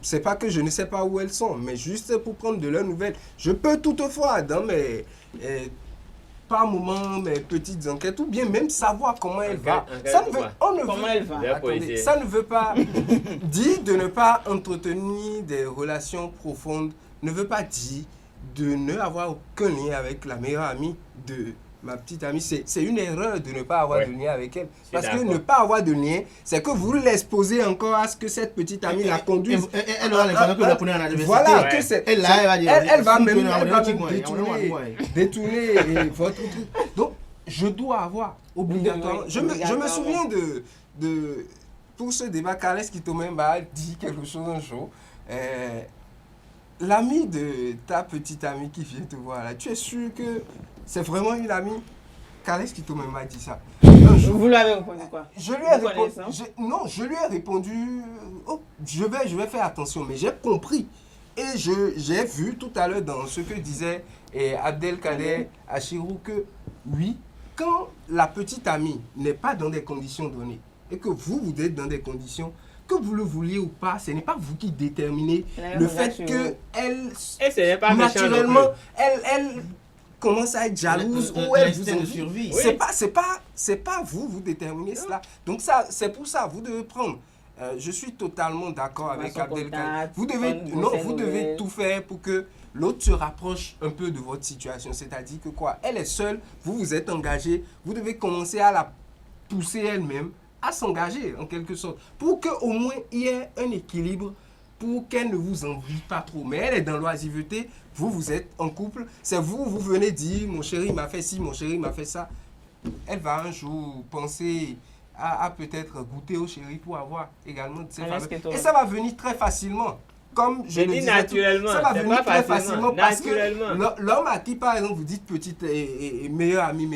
C'est pas que je ne sais pas où elles sont, mais juste pour prendre de leurs nouvelles. Je peux toutefois, dans mes par moment, mes petites enquêtes, ou bien même savoir comment elle va. Ça ne veut pas dire de ne pas entretenir des relations profondes, ne veut pas dire de ne avoir aucun lien avec la meilleure amie de ma petite amie. C'est une erreur de ne pas avoir de lien avec elle. Parce que ne pas avoir de lien, c'est que vous l'exposez encore à ce que cette petite amie la conduise. Elle aura l'impression que vous la prenez en adversité. Voilà, que c'est. Elle va même détourner votre truc. Donc, je dois avoir obligatoirement. Je me souviens de pour ce débat, Kales Kitomé m'a dit quelque chose un jour. L'ami de ta petite amie qui vient te voir là, tu es sûr que c'est vraiment une amie? Kales Kitomé m'a dit ça. Vous lui avez répondu quoi? Je lui ai répondu, oh, je vais faire attention, mais j'ai compris. Et j'ai vu tout à l'heure dans ce que disait Abdelkader Achirou que oui, quand la petite amie n'est pas dans des conditions données et que vous êtes dans des conditions, que vous le vouliez ou pas, ce n'est pas vous qui déterminez le fait qu'elle, naturellement, elle commence à être jalouse ou elle vous envie. C'est pas vous déterminez cela. Donc ça, c'est pour ça, vous devez prendre. Je suis totalement d'accord avec Abdelkader. Vous devez tout faire pour que l'autre se rapproche un peu de votre situation. C'est-à-dire que quoi, elle est seule, vous êtes engagé, vous devez commencer à la pousser elle-même à s'engager en quelque sorte, pour qu'au moins il y ait un équilibre, pour qu'elle ne vous envie pas trop. Mais elle est dans l'oisiveté, vous êtes en couple, c'est vous venez dire mon chéri m'a fait ci, mon chéri m'a fait ça. Elle va un jour penser à peut-être goûter au chéri pour avoir également de ses familles. Et ça va venir très facilement. Comme je le disais, naturellement, ça va venir très facilement parce que naturellement. l'homme à qui, par exemple, vous dites petite et meilleure amie,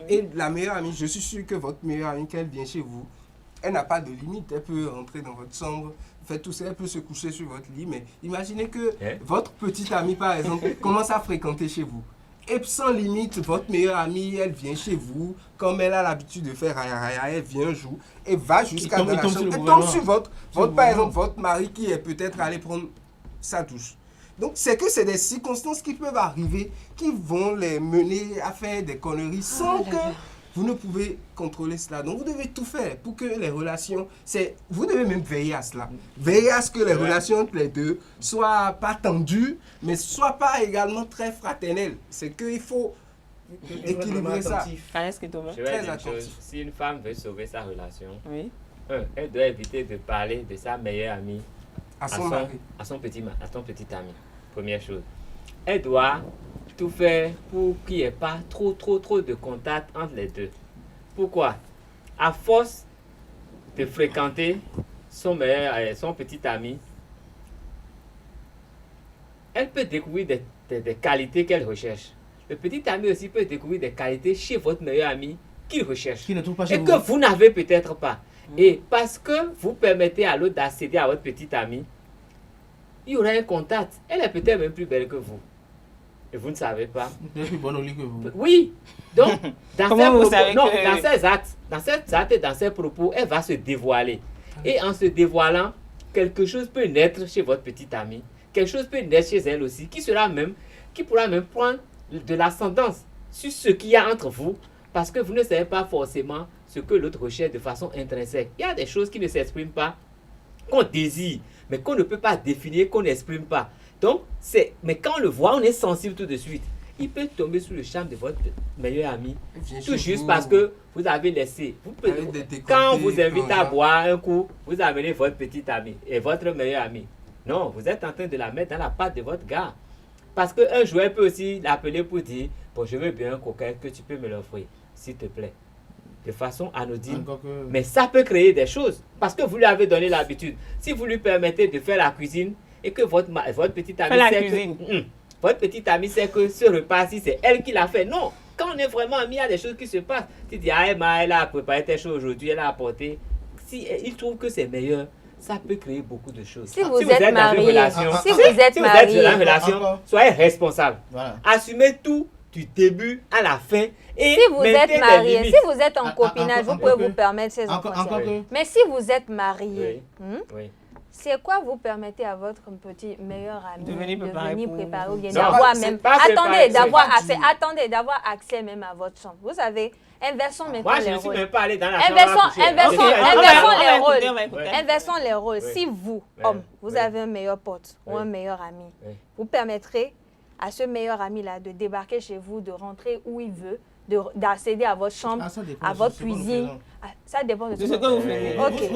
et la meilleure amie, je suis sûr que votre meilleure amie, quand elle vient chez vous, elle n'a pas de limite. Elle peut rentrer dans votre chambre, faire tout ça, elle peut se coucher sur votre lit, mais imaginez que votre petite amie, par exemple, commence à fréquenter chez vous. Et sans limite, votre meilleure amie, elle vient chez vous, comme elle a l'habitude de faire raya, elle vient un jour, et va jusqu'à dans la chambre, et tombe sur votre par exemple, votre mari qui est peut-être allé prendre sa douche. Donc, c'est que c'est des circonstances qui peuvent arriver, qui vont les mener à faire des conneries sans que vous ne pouvez contrôler cela. Donc, vous devez tout faire pour que les relations, vous devez même veiller à cela. Veiller à ce que les relations entre les deux soient pas tendues, mais soient pas également très fraternelles. C'est qu'il faut équilibrer ça. Très attentif. Si une femme veut sauver sa relation, elle doit éviter de parler de sa meilleure amie à son petit ami. Première chose. Elle doit tout faire pour qu'il n'y ait pas trop de contact entre les deux. Pourquoi? À force de fréquenter son petit ami, elle peut découvrir des qualités qu'elle recherche. Le petit ami aussi peut découvrir des qualités chez votre meilleur ami qu'il recherche et que vous n'avez peut-être pas. Et parce que vous permettez à l'autre d'accéder à votre petite amie, il y aura un contact. Elle est peut-être même plus belle que vous. Et vous ne savez pas. Elle est plus bonne au lit que vous. Oui. Donc, dans ses actes et dans ses propos, elle va se dévoiler. Et en se dévoilant, quelque chose peut naître chez votre petite amie. Quelque chose peut naître chez elle aussi, qui pourra même prendre de l'ascendance sur ce qu'il y a entre vous, parce que vous ne savez pas forcément ce que l'autre recherche de façon intrinsèque. Il y a des choses qui ne s'expriment pas, qu'on désire, mais qu'on ne peut pas définir, qu'on n'exprime pas. Donc, mais quand on le voit, on est sensible tout de suite. il peut tomber sous le charme de votre meilleur ami, tout juste parce que vous avez laissé. Quand on vous invite à boire un coup, vous amenez votre petite amie et votre meilleur ami. Non, vous êtes en train de la mettre dans la patte de votre gars. Parce qu'un joueur peut aussi l'appeler pour dire, bon, je veux bien un coquin, que tu peux me l'offrir, s'il te plaît. De façon anodine. Mais ça peut créer des choses. Parce que vous lui avez donné l'habitude. Si vous lui permettez de faire la cuisine et que votre petite amie votre petite amie sait que ce repas-ci, c'est elle qui l'a fait. Non. Quand on est vraiment amis, il y a des choses qui se passent. Tu dis, ah, Emma, elle a préparé tes choses aujourd'hui, elle a apporté. Si il trouve que c'est meilleur, ça peut créer beaucoup de choses. Si vous êtes marié, si vous êtes dans une relation, soyez responsable. Voilà. Assumez tout du début à la fin. Et si vous êtes marié, si vous êtes en copinage, vous pouvez vous permettre ces enfants. Mais si vous êtes marié, c'est quoi vous permettez à votre petit meilleur ami de venir préparer ou bien d'avoir même... Attendez, d'avoir accès même à votre chambre. Vous savez, inversons maintenant les rôles. Moi, je ne suis même pas allé dans la chambre. Inversons les rôles. Si vous, homme, vous avez un meilleur pote ou un meilleur ami, vous permettrez à ce meilleur ami-là de débarquer chez vous, de rentrer où il veut, d'accéder à votre chambre, à votre cuisine. Ça dépend de ce que vous faites. Okay.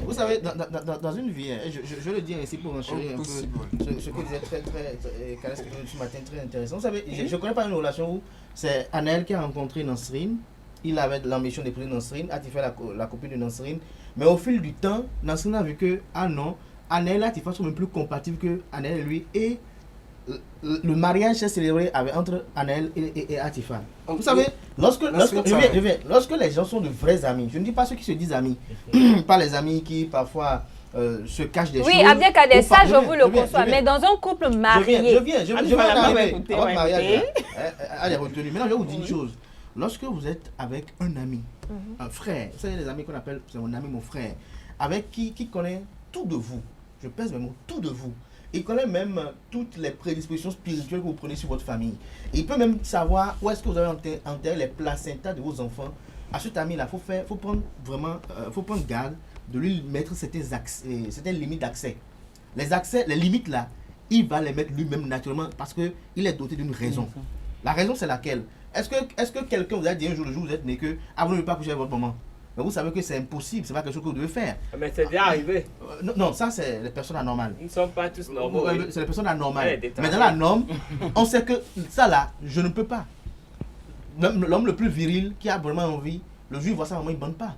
Vous savez, dans une vie, je le dis ainsi pour enchérir un peu ce que disait ce matin, très intéressant. Vous savez, je ne connais pas une relation où c'est Anaël qui a rencontré Nasrine. Il avait l'ambition d'épouser Nasrine, Atifa la copine de Nasrine. Mais au fil du temps, Nasrine a vu que, ah non, Anaël et Atifa sont même plus compatibles que Anaël et lui. Et le mariage s'est célébré entre Anaël et Atifa. Vous savez, lorsque les gens sont de vrais amis, je ne dis pas ceux qui se disent amis, pas les amis qui parfois se cachent des choses. Oui, Abdel Kader, ça je vous le conçois, mais dans un couple marié... Je viens à votre mariage, elle est retenue. Maintenant, je vais vous dire une chose. Lorsque vous êtes avec un ami, un frère, vous savez les amis qu'on appelle, c'est mon ami, mon frère, avec qui connaît tout de vous, je pèse mes mots, tout de vous. Il connaît même toutes les prédispositions spirituelles que vous prenez sur votre famille. Il peut même savoir où est-ce que vous avez enterré les placentas de vos enfants. À cet ami-là, il faut prendre garde de lui mettre certaines limites d'accès. Les limites là, il va les mettre lui-même naturellement parce qu'il est doté d'une raison. La raison, c'est laquelle? Est-ce que quelqu'un vous a dit un jour, le jour où vous êtes né, que vous ne pouvez pas coucher avec votre maman? Mais vous savez que c'est impossible, c'est pas quelque chose que vous devez faire. Mais c'est déjà arrivé. Non, ça c'est les personnes anormales. Ils ne sont pas tous normaux. C'est les personnes anormales. Mais dans la norme, on sait que ça là, je ne peux pas. L'homme le plus viril qui a vraiment envie, le jour où il voit sa maman, il ne bande pas.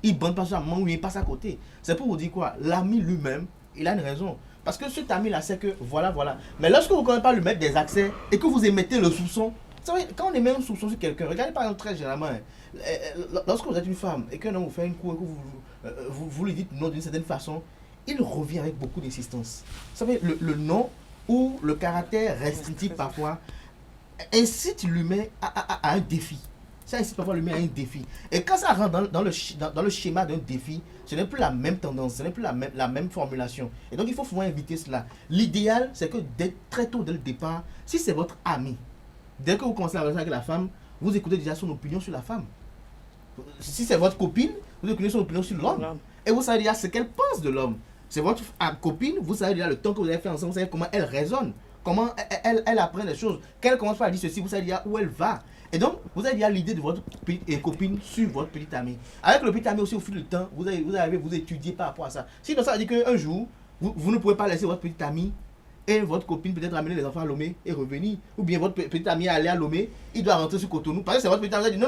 Il ne bande pas sur sa maman ou il passe à côté. C'est pour vous dire quoi? L'ami lui-même, il a une raison. Parce que cet ami-là sait que voilà. Mais lorsque vous ne connaissez pas lui mettre des accès et que vous émettez le soupçon, vous savez, quand on émet un soupçon sur quelqu'un, regardez par exemple très généralement, lorsque vous êtes une femme et qu'un homme vous fait une coup et que vous lui dites non d'une certaine façon, il revient avec beaucoup d'insistance. Vous savez, le non ou le caractère restrictif parfois incite l'humain à un défi. Ça incite parfois l'humain à un défi. Et quand ça rentre dans le schéma d'un défi, ce n'est plus la même tendance, ce n'est plus la même formulation. Et donc il faut souvent éviter cela. L'idéal, c'est que très tôt dès le départ, si c'est votre ami, dès que vous commencez à avec la femme, vous écoutez déjà son opinion sur la femme. Si c'est votre copine, vous écoutez son opinion sur l'homme. Et vous savez déjà ce qu'elle pense de l'homme. C'est votre copine, vous savez déjà le temps que vous avez fait ensemble, vous savez comment elle raisonne, comment elle apprend les choses. Qu'elle commence par dire ceci, vous savez déjà où elle va. Et donc, vous avez déjà l'idée de votre copine sur votre petite amie. Avec le petit ami aussi, au fil du temps, vous étudiez par rapport à ça. Sinon, ça veut dire qu'un jour, vous ne pouvez pas laisser votre petit ami et votre copine peut-être amener les enfants à Lomé et revenir. Ou bien votre petit ami aller à Lomé, il doit rentrer sur Cotonou. Parce que c'est votre petit ami qui dit non,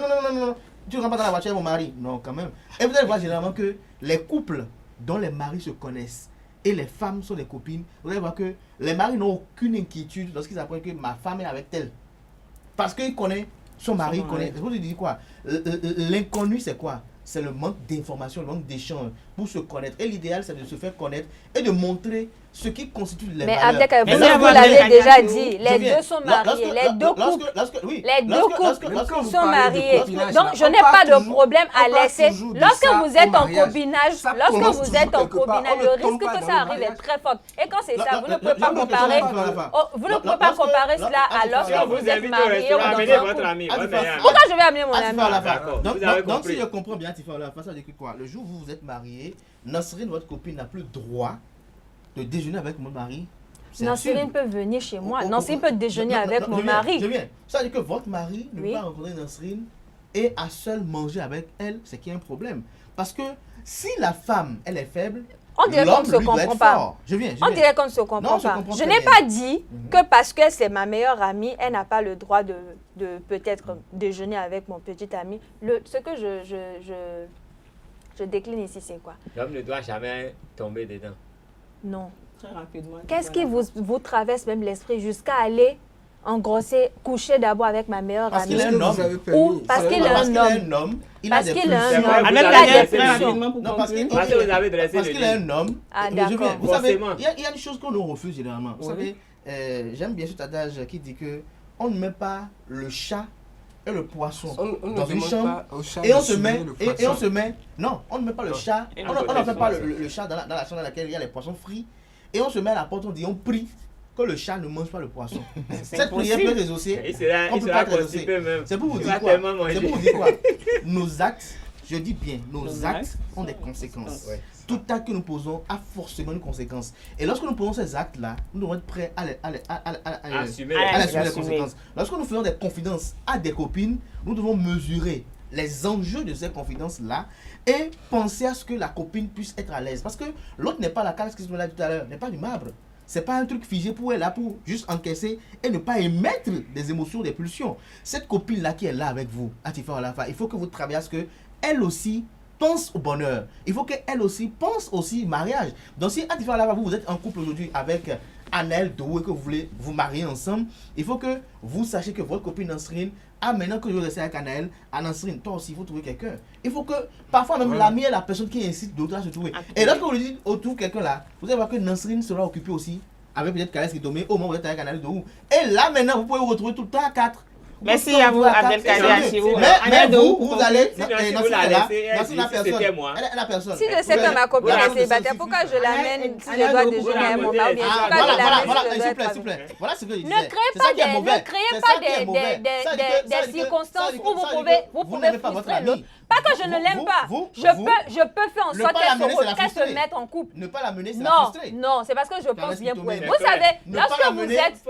tu ne rentres pas dans la voiture avec mon mari. Non, quand même. Et vous allez voir généralement que les couples dont les maris se connaissent et les femmes sont des copines, vous allez voir que les maris n'ont aucune inquiétude lorsqu'ils apprennent que ma femme est avec elle. Parce qu'ils connaissent son mari, connaît. Vous dites quoi? L'inconnu, c'est quoi? C'est le manque d'information, le manque d'échange pour se connaître. Et l'idéal, c'est de se faire connaître et de montrer ce qui constitue les valeurs. Mais Abdel, vous l'avez déjà dit, les deux sont mariés, les deux couples sont mariés. Donc, je n'ai pas de problème à laisser. Lorsque vous êtes en copinage, le risque que ça arrive est très fort. Et quand c'est ça, vous ne pouvez pas comparer cela à lorsque vous êtes marié ou dans un couple. Pourquoi je vais amener mon ami? Donc, si je comprends bien, ça veut dire quoi? Le jour où vous êtes marié, Nasrine, votre copine, n'a plus le droit de déjeuner avec mon mari Nasrine peut venir chez moi. Nasrine peut déjeuner avec mon mari. Je viens. Ça veut dire que votre mari ne peut pas rencontrer Nasrine et à seul manger avec elle, c'est qu'il y a un problème. Parce que si la femme, elle est faible, on dirait qu'on ne se comprend pas. On dirait qu'on ne se comprend pas. Je n'ai pas dit que parce que c'est ma meilleure amie, elle n'a pas le droit de peut-être déjeuner avec mon petit ami. Ce que je décline ici, c'est quoi? L'homme ne doit jamais tomber dedans. Non. Très rapidement. Qu'est-ce qui vous traverse même l'esprit jusqu'à aller engrosser, coucher d'abord avec ma meilleure amie? Parce qu'il est un homme. Parce qu'il est un homme. Il a des pulsions. Parce que vous avez dressé parce qu'il est un homme. Ah, d'accord. Vous savez, il y a une chose qu'on nous refuse généralement. Vous savez, j'aime bien cet adage qui dit que on ne met pas le chat et le poisson dans une chambre et on se met non, on ne met pas le chat, on ne fait pas le chat dans la chambre dans laquelle il y a les poissons frits et on se met à la porte, on dit on prie que le chat ne mange pas le poisson. Cette prière peut résousser. On peut pas résousser. C'est pour vous dire quoi? C'est pour vous dire quoi? Nos actes, je dis bien, nos actes ont des conséquences. Tout acte que nous posons a forcément une conséquence. Et lorsque nous posons ces actes-là, nous devons être prêts à assumer les conséquences. Lorsque nous faisons des confidences à des copines, nous devons mesurer les enjeux de ces confidences-là et penser à ce que la copine puisse être à l'aise. Parce que l'autre n'est pas la carte, ce que je me l'ai dit tout à l'heure, n'est pas du marbre. C'est pas un truc figé pour elle là, pour juste encaisser et ne pas émettre des émotions, des pulsions. Cette copine-là qui est là avec vous, Atifa Olafa, il faut que vous travaillez à ce qu'elle aussi pense au bonheur. Il faut qu'elle aussi pense aussi mariage. Donc si Atifa Olafa, vous êtes en couple aujourd'hui avec Anaël Dou et que vous voulez vous marier ensemble, il faut que vous sachiez que votre copine Nasrine, maintenant que je vais rester avec Anaël, Nasrine, toi aussi, il faut trouver quelqu'un. Il faut que, parfois même l'ami est la personne qui incite d'autres à se trouver. Et lorsque vous lui dites, oh, trouve quelqu'un là, vous allez voir que Nasrine sera occupée aussi, avec peut-être Kales qui tombe, au moment où vous êtes avec Anaël Dou. Et là maintenant, vous pouvez vous retrouver tout le temps à 4. Merci à vous, Abdelkader Achirou. Mais vous allez. Si vous la laissez, c'était moi. La personne. Si je sais que ma copine est célibataire, pourquoi je l'amène si je dois déjeuner avec mon mari? S'il vous plaît. Voilà ce que je disais. Ne créez pas des circonstances où vous pouvez frustrer l'autre. Pas que je ne l'aime pas. Je peux faire en sorte qu'elle se mette en couple. Ne pas la mener, c'est la frustrer. Non, c'est parce que je pense bien pour elle. Vous savez, lorsque vous êtes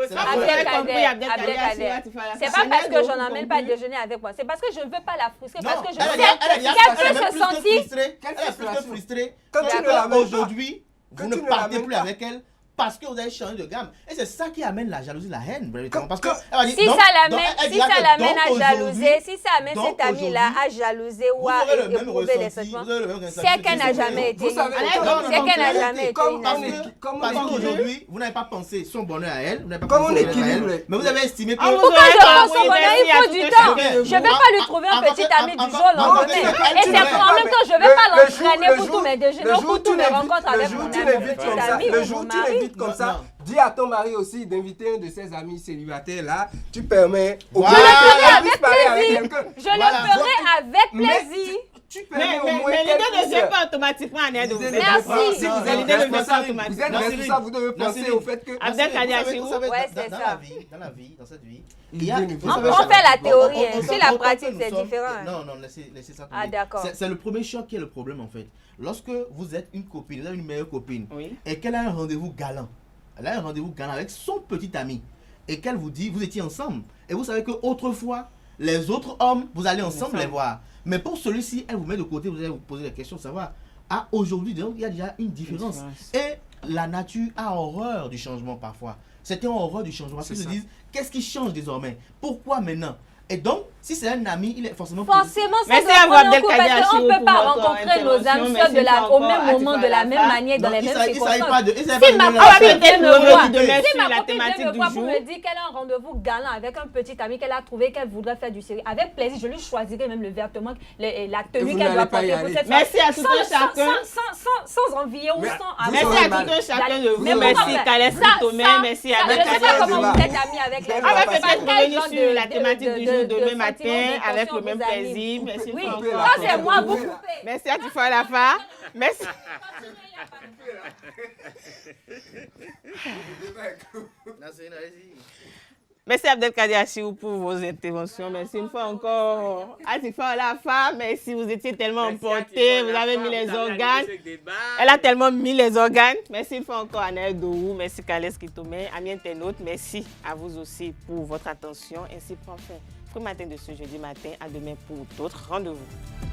Abdelkader, c'est pas parce que je n'emmène pas déjeuner avec moi. C'est parce que je ne veux pas la frustrer. Parce que je sais qu'elle peut se sentir. Elle est frustrée. Aujourd'hui, vous ne partez plus avec elle. Parce que vous avez changé de gamme. Et c'est ça qui amène la jalousie, la haine. Parce que, si ça l'amène à jalouser, si ça amène cet ami-là à jalouser ou à éprouver les sentiments, c'est qu'elle n'a jamais été. C'est qu'elle n'a jamais été. Parce qu'aujourd'hui, vous n'avez pas pensé son bonheur à elle. Vous n'avez pas pensé son bonheur à elle. Mais vous avez estimé que. Pourquoi je pense son bonheur? Il faut du temps. Je ne vais pas lui trouver un petit ami du jour au lendemain. Et c'est en même temps, je ne vais pas l'entraîner pour tous mes déjeuners, pour tous mes rencontres avec mon petit ami ou mon mari. Comme ça, dis à ton mari aussi d'inviter un de ses amis célibataires là, tu permets au moins de je le ferai avec plaisir. Mais l'idée ne vient pas automatiquement en aide. Merci. Si vous êtes responsable, vous devez penser au fait que... Abdelkader Achirou, c'est ça. Dans cette vie, on fait la théorie, sur la pratique c'est différent. Non, laissez ça. Ah d'accord. C'est le premier choc qui est le problème en fait. Lorsque vous êtes une copine, vous avez une meilleure copine, et qu'elle a un rendez-vous galant, elle a un rendez-vous galant avec son petit ami, et qu'elle vous dit, vous étiez ensemble, et vous savez qu'autrefois, les autres hommes, vous allez ensemble les voir. Mais pour celui-ci, elle vous met de côté, vous allez vous poser la question de savoir, aujourd'hui, donc, il y a déjà une différence. Et la nature a horreur du changement parfois. C'était en horreur du changement. Parce qu'ils se disent, qu'est-ce qui change désormais? Pourquoi maintenant? Et donc, si c'est un ami, il est forcément... ça doit prendre un coup, parce qu'on ne peut pas rencontrer nos âmes sœurs au même moment, de la même manière, dans les mêmes circonstances. Si ma copine me voit pour me dire qu'elle a un rendez-vous galant avec un petit ami qu'elle a trouvé, qu'elle voudrait faire du sérieux, avec plaisir, je lui choisirai même le vêtement, la tenue qu'elle doit porter pour cette Merci à tout un chacun. Sans envier ou sans... Merci à tout un chacun de vous. Merci Kales Thomas, merci à Abdelkader. Je ne sais pas comment vous êtes amis avec les gens. On va peut-être revenir sur la thématique du jour demain matin avec le même plaisir. Merci. Oui, ça c'est moi, vous coupez. Merci à Atifa Olafa. Merci. Merci Abdelkader Achirou pour vos interventions. Merci une fois encore. Atifa la femme, merci, vous étiez tellement emportés, vous avez mis les organes. Elle a tellement mis les organes. Merci une fois encore Anaël Dourou, merci Kales Kitome, amis internautes, merci à vous aussi pour votre attention. Ainsi pour enfin, le matin de ce jeudi matin, à demain pour d'autres rendez-vous.